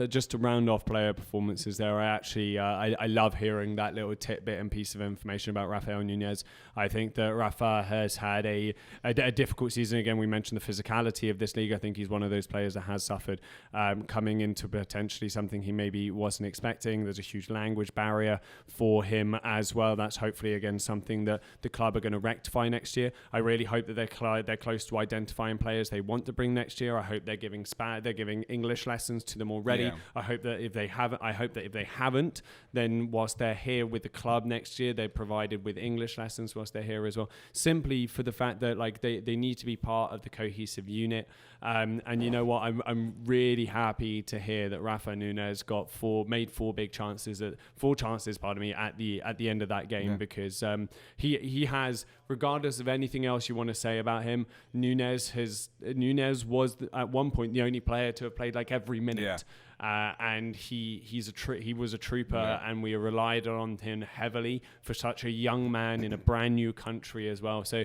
Just to round off player performances there, I love hearing that little tidbit and piece of information about Rafael Nunez. I think that Rafa has had a difficult season. Again, we mentioned the physicality of this league. I think he's one of those players that has suffered coming into potentially something he maybe wasn't expecting. There's a huge language barrier for him as well. That's hopefully, again, something that the club are going to rectify next year. I really hope that they're close to identifying players they want to bring next year. I hope they're giving English lessons to them already. Yeah. I hope that if they haven't, then whilst they're here with the club next year, they're provided with English lessons whilst they're here as well. Simply for the fact that they need to be part of the cohesive unit. And you know what? I'm really happy to hear that Rafa Nunez made four chances at the end of that game, because he has, regardless of anything else you want to say about him, Nunez was at one point the only player to have played like every minute. And he was a trooper, and we relied on him heavily for such a young man in a brand new country as well. So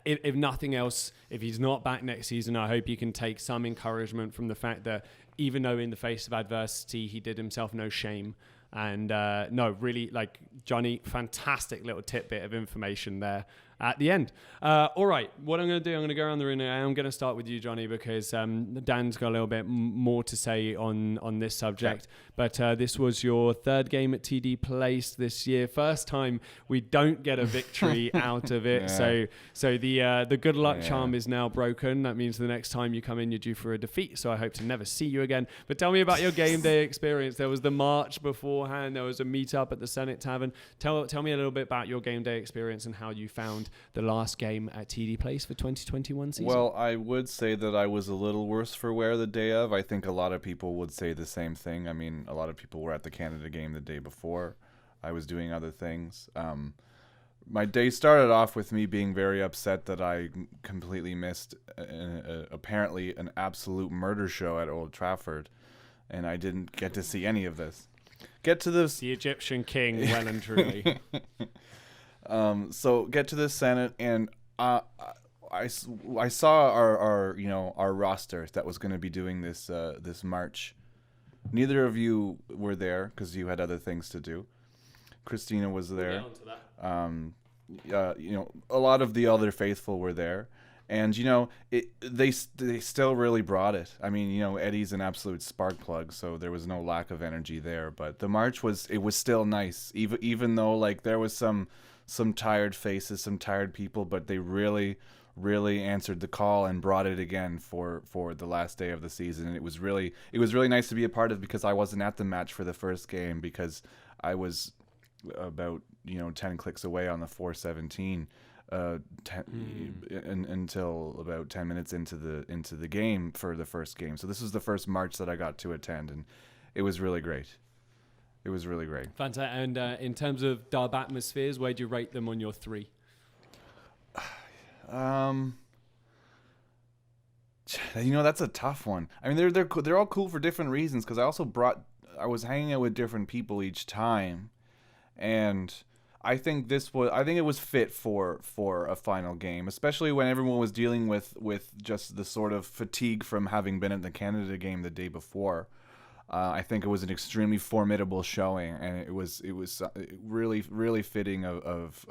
if nothing else, if he's not back next season, I hope you can take some encouragement from the fact that even though in the face of adversity, he did himself no shame. And really, like, Johnny, fantastic little tidbit of information there at the end. All right, what I'm going to do, I'm going to go around the room, and I'm going to start with you, Johnny, because Dan's got a little bit more to say on this subject. But this was your third game at TD Place this year. First time we don't get a victory out of it. So the good luck charm is now broken. That means the next time you come in, you're due for a defeat. So I hope to never see you again. But tell me about your game day experience. There was the march beforehand. There was a meet-up at the Senate Tavern. Tell me a little bit about your game day experience and how you found the last game at TD Place for 2021 season. Well, I would say that I was a little worse for wear the day of. I think a lot of people would say the same thing. I mean, a lot of people were at the Canada game the day before. I was doing other things. My day started off with me being very upset that I completely missed apparently an absolute murder show at Old Trafford, and I didn't get to see any of this. The Egyptian king, well and truly. So get to the Senate, and I saw our roster that was going to be doing this march. Neither of you were there because you had other things to do. Christina was there. A lot of the other faithful were there, and they still really brought it. I mean, Eddie's an absolute spark plug, so there was no lack of energy there. But the march was still nice, even though like there was some tired faces, some tired people, but they really answered the call and brought it again for the last day of the season. And it was really nice to be a part of, because I wasn't at the match for the first game because I was about 10 clicks away on the 417 until about 10 minutes into the game for the first game. So this was the first march that I got to attend, and it was really great. It was really great. Fantastic. And in terms of dub atmospheres, where do you rate them on your 3? That's a tough one. I mean, they're all cool for different reasons, because I was hanging out with different people each time, and I think it was fit for a final game, especially when everyone was dealing with just the sort of fatigue from having been at the Canada game the day before. I think it was an extremely formidable showing, and it was really, really fitting of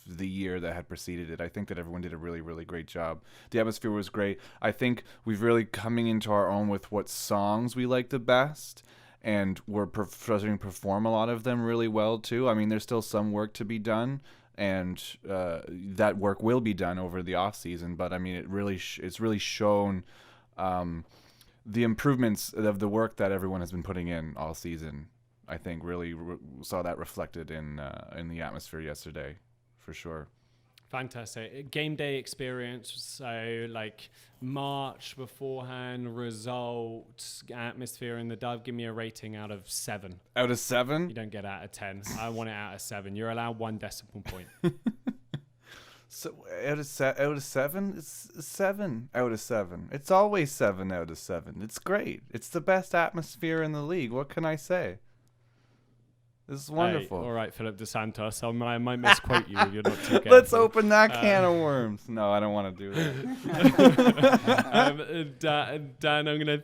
the year that had preceded it. I think that everyone did a really, really great job. The atmosphere was great. I think we've really coming into our own with what songs we like the best, and we're starting to perform a lot of them really well too. I mean, there's still some work to be done, and that work will be done over the off season. But I mean, it's really shown the improvements of the work that everyone has been putting in all season. I think really saw that reflected in the atmosphere yesterday, for sure. Fantastic. Game day experience, so like march beforehand, results, atmosphere in the Dove. Give me a rating out of 7. Out of 7? You don't get out of 10. I want it out of 7. You're allowed 1 decimal point. So out of 7, it's 7 out of 7. It's always 7 out of 7. It's great. It's the best atmosphere in the league. What can I say? This is wonderful. Hey, all right, Philip DeSantos. I might misquote you if you're not too careful. Let's open that can of worms. No, I don't want to do that. Dan, I'm gonna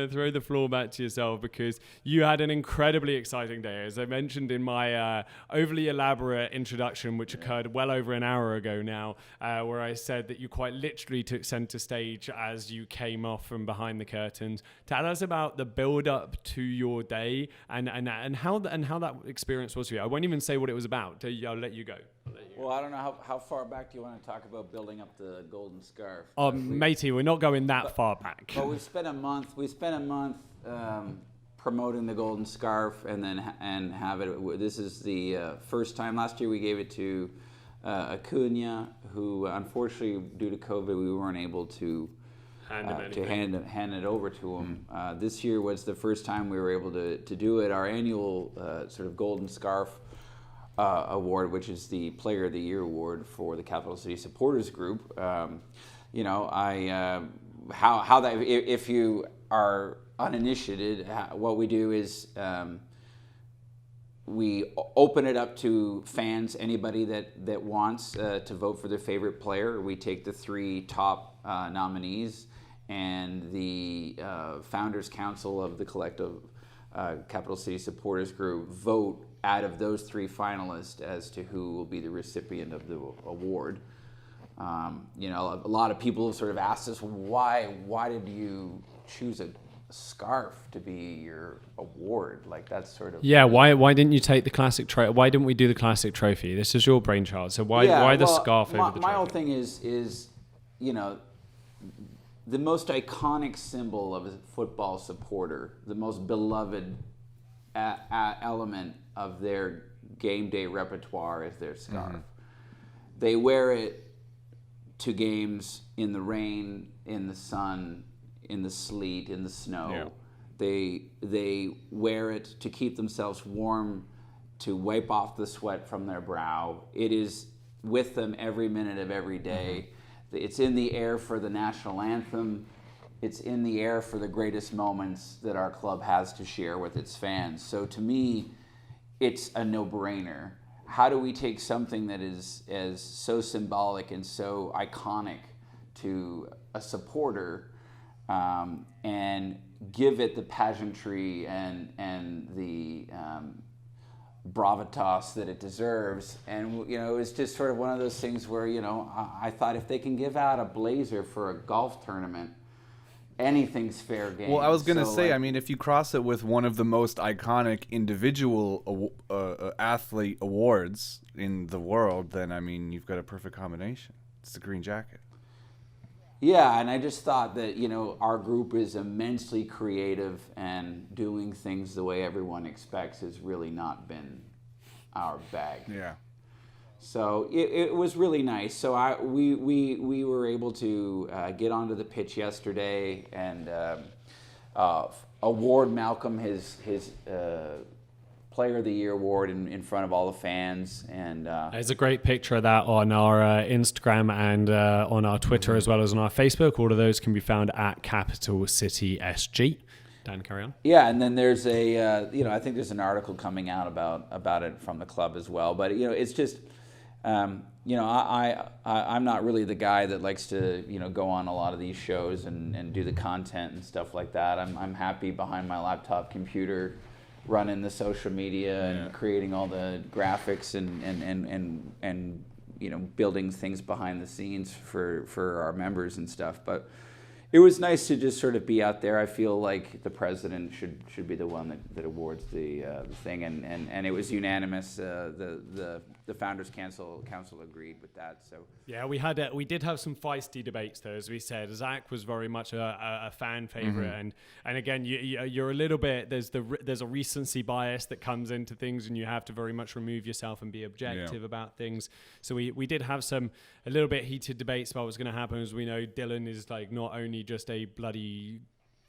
throw the floor back to yourself because you had an incredibly exciting day, as I mentioned in my overly elaborate introduction, which occurred well over an hour ago now, where I said that you quite literally took center stage as you came off from behind the curtains. Tell us about the build up to your day and how that experience was for you. I won't even say what it was about. I'll let you go. Well, I don't know how far back do you want to talk about building up the golden scarf? Matey, we're not going that far back. But we spent a month promoting the golden scarf, and have it. This is the first time. Last year we gave it to Acuna, who unfortunately due to COVID we weren't able to hand it over to him. This year was the first time we were able to do it. Our annual sort of golden scarf award, which is the Player of the Year award for the Capital City Supporters Group. How that, if you are uninitiated, what we do is we open it up to fans, anybody that wants to vote for their favorite player. We take the 3 top nominees, and the Founders Council of the collective Capital City Supporters Group vote out of those 3 finalists as to who will be the recipient of the award. A lot of people have sort of asked us, why did you choose a scarf to be your award? Like, that's sort of... Yeah, why didn't you take the classic trophy? Why didn't we do the classic trophy? This is your brainchild, so why the scarf over the trophy? My whole thing is the most iconic symbol of a football supporter, the most beloved element of their game day repertoire is their scarf. They wear it to games in the rain, in the sun, in the sleet, in the snow. Yeah. They wear it to keep themselves warm, to wipe off the sweat from their brow. It is with them every minute of every day. It's in the air for the national anthem. It's in the air for the greatest moments that our club has to share with its fans. So to me, it's a no-brainer. How do we take something that is so symbolic and so iconic to a supporter and give it the pageantry and the gravitas that it deserves? And it's just sort of one of those things where I thought if they can give out a blazer for a golf tournament, anything's fair game. Well, I was gonna say, if you cross it with one of the most iconic individual athlete awards in the world, then you've got a perfect combination. It's the green jacket. Yeah, and I just thought that our group is immensely creative, and doing things the way everyone expects has really not been our bag. Yeah. So it was really nice. So we were able to get onto the pitch yesterday and award Malcolm his Player of the Year award in front of all the fans. And there's a great picture of that on our Instagram and on our Twitter, as well as on our Facebook. All of those can be found at Capital City SG. Dan, carry on. Yeah, and then there's I think there's an article coming out about it from the club as well. But it's just. I'm not really the guy that likes to go on a lot of these shows and do the content and stuff like that. I'm happy behind my laptop computer, running the social media and creating all the graphics and building things behind the scenes for our members and stuff. But it was nice to just sort of be out there. I feel like the president should be the one that awards the thing, and it was unanimous. The Founders Council agreed with that. So yeah, we did have some feisty debates though, as we said. Zach was very much a fan favorite, and again, you're a little bit there's a recency bias that comes into things, and you have to very much remove yourself and be objective about things. So we did have a little bit heated debates about what's going to happen, as we know Dylan is like not only just a bloody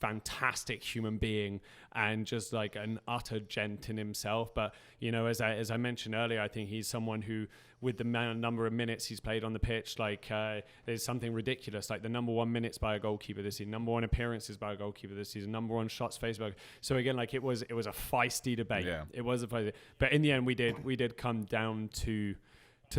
fantastic human being and just like an utter gent in himself. But, you know, as I mentioned earlier, I think he's someone who, with the number of minutes he's played on the pitch, like there's something ridiculous, like the number 1 minutes by a goalkeeper this season, number 1 appearances by a goalkeeper this season, number 1 shots faced by. So again, like it was a feisty debate. Yeah. It was a feisty, but in the end we did come down to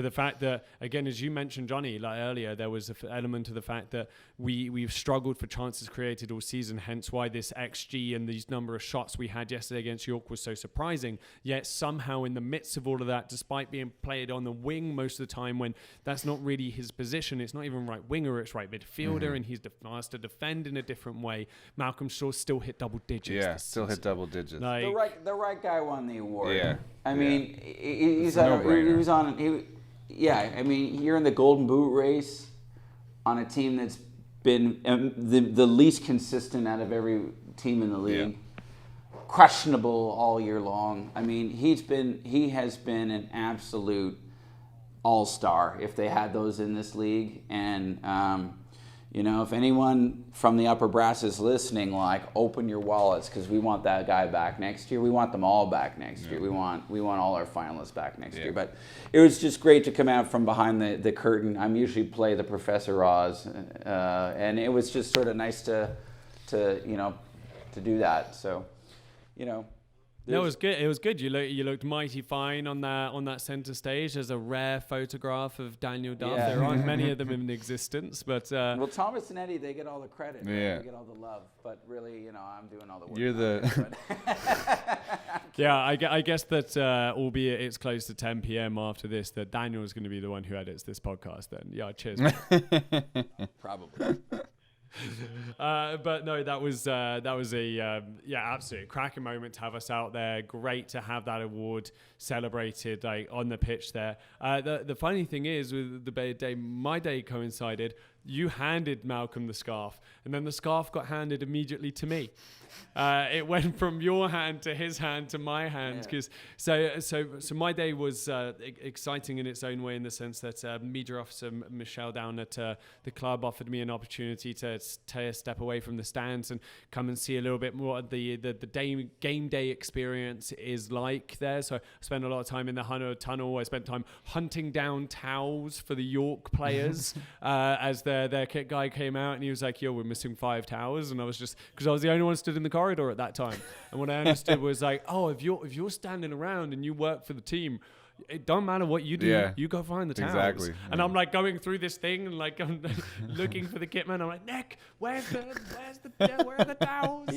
the fact that, again, as you mentioned, Johnny, like earlier, there was an element to the fact that we've struggled for chances created all season, hence why this XG and these number of shots we had yesterday against York was so surprising. Yet somehow in the midst of all of that, despite being played on the wing most of the time when that's not really his position, it's not even right winger, it's right midfielder, and he's asked to defend in a different way, Malcolm Shaw still hit double digits. Yeah, still hit double digits. Like, the right guy won the award. Yeah. I mean, he was on... Yeah, I mean, you're in the Golden Boot race on a team that's been the least consistent out of every team in the league. Yeah. Questionable all year long. I mean, he has been an absolute all-star if they had those in this league. And you know, if anyone from the upper brass is listening, like, open your wallets, because we want that guy back next year. We want them all back next year. We want all our finalists back next year. But it was just great to come out from behind the curtain. I'm usually play the Professor Oz, and it was just sort of nice to do that. So, you know. No, it was good. It was good. You looked mighty fine on that center stage. There's a rare photograph of Daniel Duff. Yeah. There aren't many of them in existence, but well, Thomas and Eddie, they get all the credit. Yeah, they get all the love. But really, you know, I'm doing all the work. You're the yeah. I guess that albeit it's close to 10 p.m. after this, that Daniel is going to be the one who edits this podcast. Then, yeah, cheers. Probably. But no, that was a absolutely cracking moment to have us out there. Great to have that award celebrated like on the pitch there. The funny thing is, with the day my day coincided, you handed Malcolm the scarf, and then the scarf got handed immediately to me. It went from your hand to his hand to my hand, because so my day was exciting in its own way, in the sense that media officer Michelle down at the club offered me an opportunity to take a step away from the stands and come and see a little bit more of the game day experience is like there. So I spent a lot of time in the tunnel. I spent time hunting down towels for the York players as their kit guy came out, and he was like, "Yo, we're missing 5 towels," and I was just, because I was the only one stood in the corridor at that time, and what I understood was like, oh, if you're standing around and you work for the team, it don't matter what you do, you go find the towels. Exactly. And I'm like going through this thing and like I'm looking for the kit man. I'm like, Nick, where are the towels?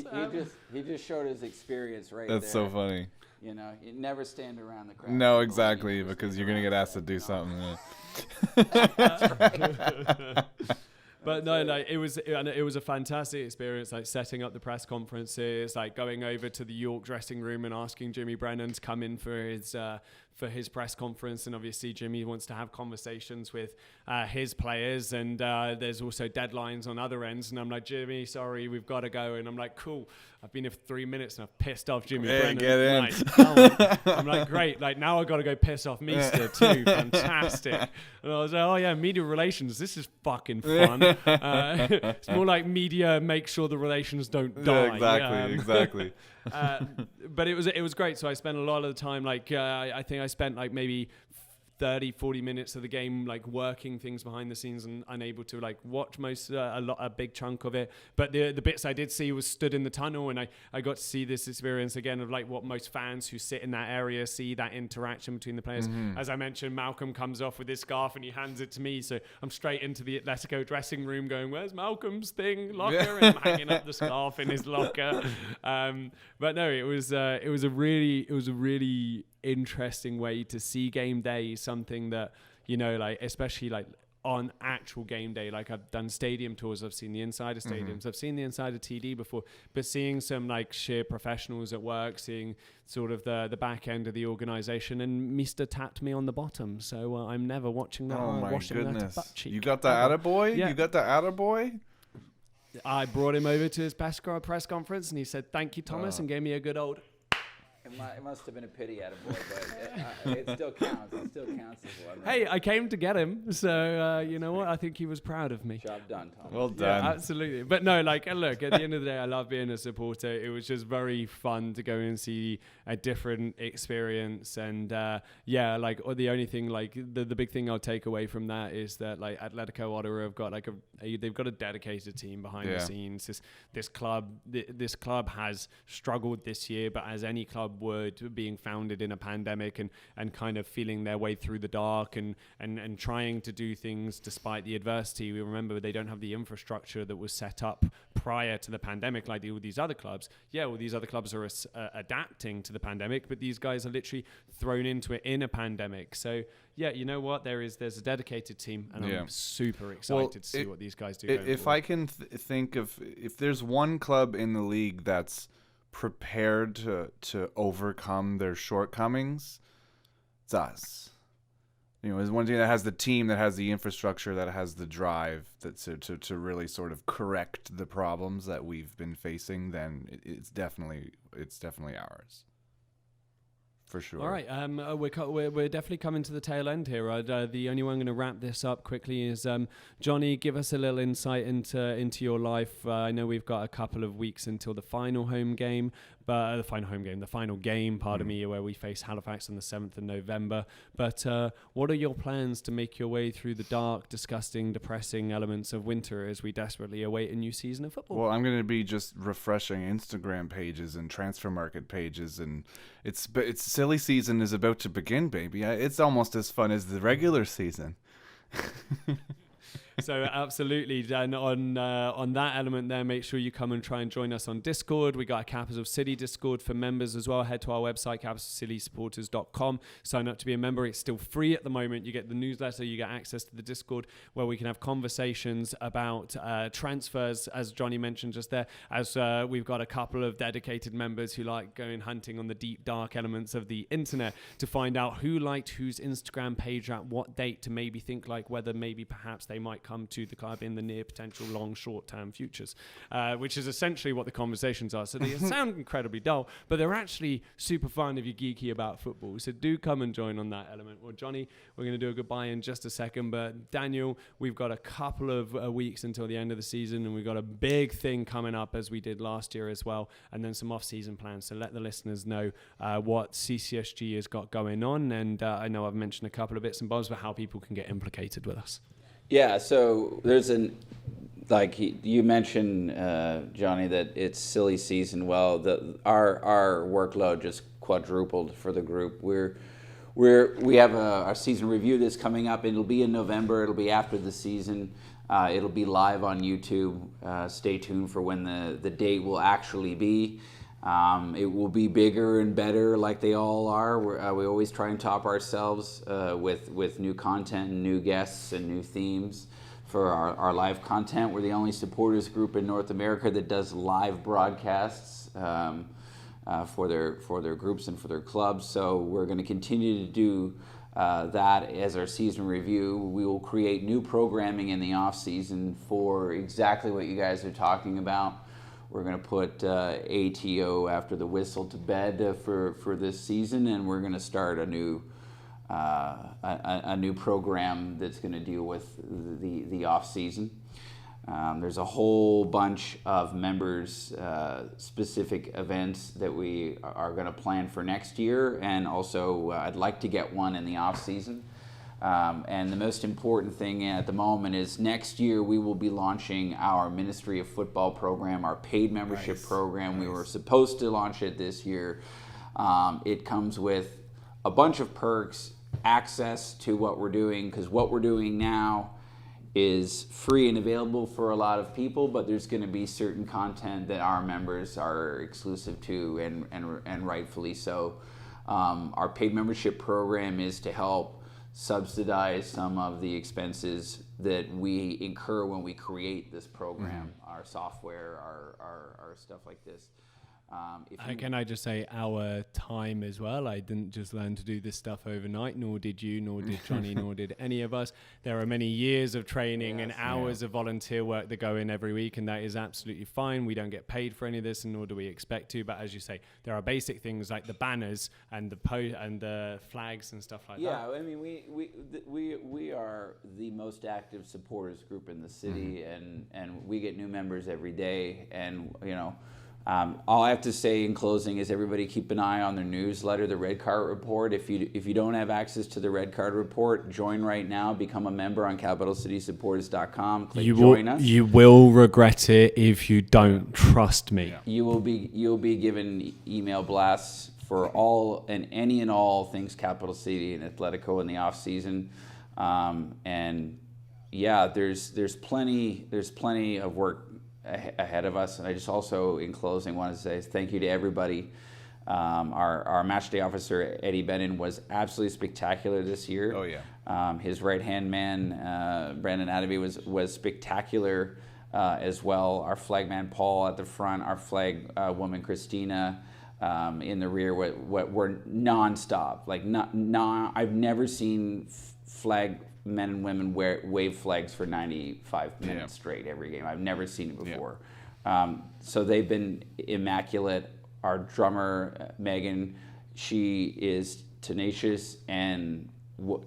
He just showed his experience right there. That's so funny. You know, you never stand around the crowd. No, exactly, because you're gonna get asked to do something. But no, like it was a fantastic experience, like setting up the press conferences, like going over to the York dressing room and asking Jimmy Brennan to come in for his press conference. And obviously Jimmy wants to have conversations with his players, and there's also deadlines on other ends. And I'm like, Jimmy, sorry, we've got to go. And I'm like, cool. I've been here for 3 minutes and I've pissed off Jimmy Brennan. Get in. I'm like, great. Like now I've got to go piss off Meester too. Fantastic. And I was like, oh yeah, media relations. This is fucking fun. It's more like media make sure the relations don't die. Yeah, exactly. But it was great. So I spent a lot of the time, like I think I spent like maybe 30-40 minutes of the game like working things behind the scenes, and unable to like watch a big chunk of it. But the bits I did see was stood in the tunnel, and I got to see this experience again of like what most fans who sit in that area see, that interaction between the players. As I mentioned, Malcolm comes off with his scarf and he hands it to me, so I'm straight into the Atletico dressing room going, where's Malcolm's locker? And I'm hanging up the scarf in his locker. But no, it was a really interesting way to see game day, something that, you know, like especially like on actual game day, like I've done stadium tours, I've seen the inside of stadiums, I've seen the inside of TD before, but seeing some like sheer professionals at work, seeing sort of the back end of the organization, and Meester tapped me on the bottom, so I'm never watching that. Oh my goodness, that butt cheek. You got that attaboy? Yeah. You got that attaboy? I brought him over to his press conference and he said, thank you, Thomas, and gave me a good old It must have been a pity at a boy, but it still counts. It still counts as one. Right? Hey, I came to get him, so you know what? I think he was proud of me. Job done, Tom. Well done. Yeah, absolutely. But no, like, look, at the end of the day, I love being a supporter. It was just very fun to go and see a different experience. And yeah, like, or the only thing, like, the big thing I'll take away from that is that, like, Atletico Ottawa have got like they've got a dedicated team behind the scenes. This club has struggled this year, but as any club would, being founded in a pandemic and kind of feeling their way through the dark and trying to do things despite the adversity. We remember they don't have the infrastructure that was set up prior to the pandemic like all these other clubs. Yeah, all these other clubs are adapting to the pandemic, but these guys are literally thrown into it in a pandemic. So yeah, you know what? There's a dedicated team, and I'm super excited to see what these guys do. If I can think of, if there's one club in the league that's prepared to overcome their shortcomings, it's us. You know, it's one team that has the team, that has the infrastructure, that has the drive, that to really sort of correct the problems that we've been facing. Then it's definitely ours. For sure. All right, we're definitely coming to the tail end here. The only way I'm going to wrap this up quickly is Johnny, give us a little insight into your life. I know we've got a couple of weeks until the final game, where we face Halifax on the 7th of November. But what are your plans to make your way through the dark, disgusting, depressing elements of winter as we desperately await a new season of football? Well, I'm going to be just refreshing Instagram pages and transfer market pages, and it's silly season is about to begin, baby. It's almost as fun as the regular season. So absolutely, and on that element there, make sure you come and try and join us on Discord. We got a Capital City Discord for members as well. Head to our website, capitalcitysupporters.com. Sign up to be a member. It's still free at the moment. You get the newsletter, you get access to the Discord where we can have conversations about transfers, as Johnny mentioned just there, as we've got a couple of dedicated members who like going hunting on the deep, dark elements of the internet to find out who liked whose Instagram page at what date, to maybe think like whether maybe perhaps they might come to the club in the near, potential, long, short-term futures, which is essentially what the conversations are. So they sound incredibly dull, but they're actually super fun if you're geeky about football. So do come and join on that element. Well, Johnny, we're going to do a goodbye in just a second, but Daniel, we've got a couple of weeks until the end of the season, and we've got a big thing coming up as we did last year as well, and then some off-season plans. So let the listeners know what CCSG has got going on, and I know I've mentioned a couple of bits and bobs, but how people can get implicated with us. Yeah, so there's you mentioned, Johnny, that it's silly season. Well, our workload just quadrupled for the group. We have our season review that's coming up. It'll be in November. It'll be after the season. It'll be live on YouTube. Stay tuned for when the date will actually be. It will be bigger and better, like they all are. We always try and top ourselves with new content and new guests and new themes for our live content. We're the only supporters group in North America that does live broadcasts for their groups and for their clubs. So we're going to continue to do that as our season review. We will create new programming in the off season for exactly what you guys are talking about. We're going to put ATO after the whistle to bed for this season, and we're going to start a new program that's going to deal with the off season. There's a whole bunch of members specific events that we are going to plan for next year, and also I'd like to get one in the off season. And the most important thing at the moment is next year we will be launching our Ministry of Football program, our paid membership program. We were supposed to launch it this year. It comes with a bunch of perks, access to what we're doing, because what we're doing now is free and available for a lot of people, but there's going to be certain content that our members are exclusive to, and rightfully so. Our paid membership program is to help subsidize some of the expenses that we incur when we create this program, our software, our stuff like this. Can I just say our time as well? I didn't just learn to do this stuff overnight, nor did you, nor did Johnny, nor did any of us. There are many years of training and hours of volunteer work that go in every week, and that is absolutely fine. We don't get paid for any of this, and nor do we expect to. But as you say, there are basic things like the banners and the flags and stuff like that. Yeah, I mean, we are the most active supporters group in the city, and we get new members every day, and all I have to say in closing is everybody keep an eye on their newsletter, the Red Card Report. If you don't have access to the Red Card Report, join right now. Become a member on capitalcitysupporters.com. Click join us. You will regret it if you don't. Trust me. Yeah. You'll be given email blasts for all and any and all things Capital City and Atletico in the off season, and yeah, there's plenty of work ahead of us. And I just also, in closing, want to say thank you to everybody. Our match day officer, Eddie Bennon, was absolutely spectacular this year. Oh, yeah. His right-hand man, Brandon Adeby, was spectacular as well. Our flag man, Paul, at the front. Our flag woman, Christina, in the rear were nonstop. Like, I've never seen flag men and women wave flags for 95 minutes straight every game. I've never seen it before. So they've been immaculate. Our drummer, Megan, she is tenacious and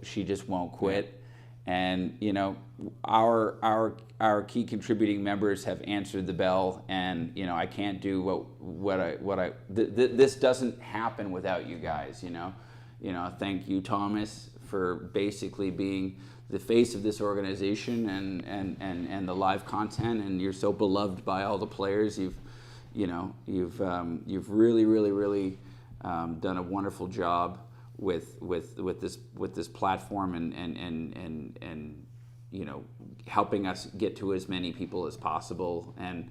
she just won't quit. And our key contributing members have answered the bell, and I can't do this doesn't happen without you guys. Thank you, Thomas, for basically being the face of this organization and the live content, and you're so beloved by all the players. You've really done a wonderful job with this platform and helping us get to as many people as possible. And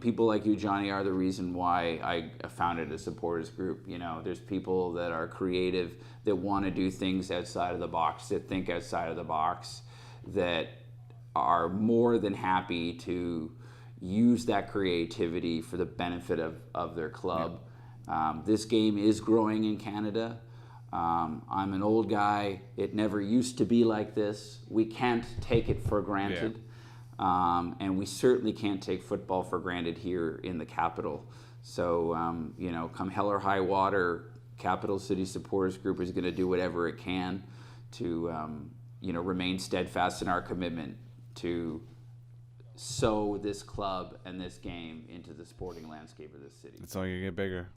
people like you, Johnny, are the reason why I founded a supporters group. There's people that are creative, that want to do things outside of the box, that think outside of the box, that are more than happy to use that creativity for the benefit of their club. This game is growing in Canada. I'm an old guy. It never used to be like this. We can't take it for granted. And we certainly can't take football for granted here in the capital. So, come hell or high water, Capital City Supporters Group is going to do whatever it can to, remain steadfast in our commitment to sow this club and this game into the sporting landscape of this city. It's only going to get bigger.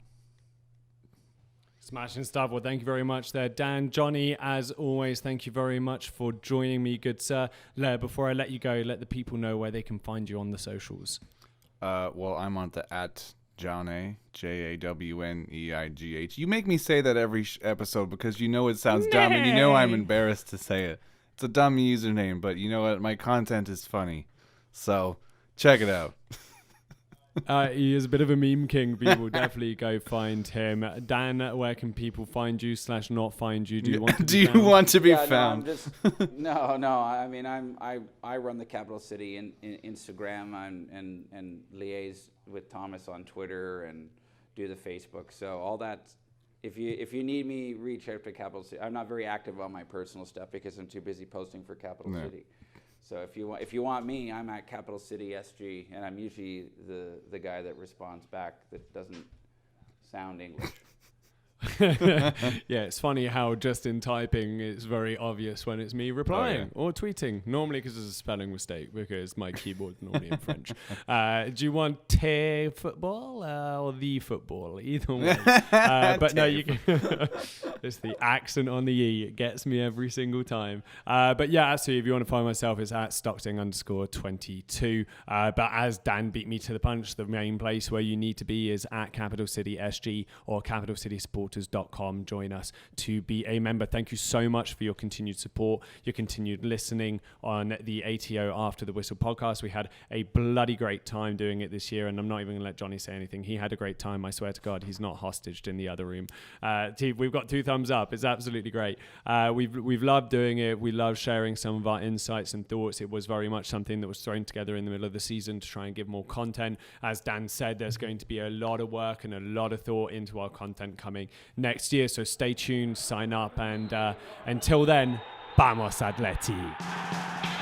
Smashing stuff. Well, thank you very much there, Dan. Johnny, as always, thank you very much for joining me, good sir. Before I let you go, let the people know where they can find you on the socials. Well, I'm on the @Jawneigh, JAWNEIGH. You make me say that every episode because it sounds dumb, and I'm embarrassed to say it. It's a dumb username, but you know what? My content is funny. So, check it out. He is a bit of a meme king. People definitely go find him. Dan, where can people find you / not find you? Do you want to be found? No. I mean, I run the Capital City in Instagram and liaise with Thomas on Twitter and do the Facebook. So all that. If you need me, reach out to Capital City. I'm not very active on my personal stuff because I'm too busy posting for Capital City. So if you want me, I'm at Capital City SG, and I'm usually the guy that responds back that doesn't sound English. Yeah, it's funny how just in typing it's very obvious when it's me replying or tweeting. Normally because it's a spelling mistake because my keyboard's normally in French. Do you want te football or the football? Either one. But no, you can. It's the accent on the E. It gets me every single time. But yeah, absolutely. If you want to find myself, it's at Stockton_22. But as Dan beat me to the punch, the main place where you need to be is at Capital City SG or Capital City Support supporters.com. Join us to be a member. Thank you so much for your continued support, your continued listening on the ATO After the Whistle podcast. We had a bloody great time doing it this year, and I'm not even going to let Johnny say anything. He had a great time. I swear to God, he's not hostaged in the other room. We've got 2 thumbs up. It's absolutely great. We've loved doing it. We love sharing some of our insights and thoughts. It was very much something that was thrown together in the middle of the season to try and give more content. As Dan said, there's going to be a lot of work and a lot of thought into our content coming next year. So stay tuned, sign up, and until then, vamos Atleti.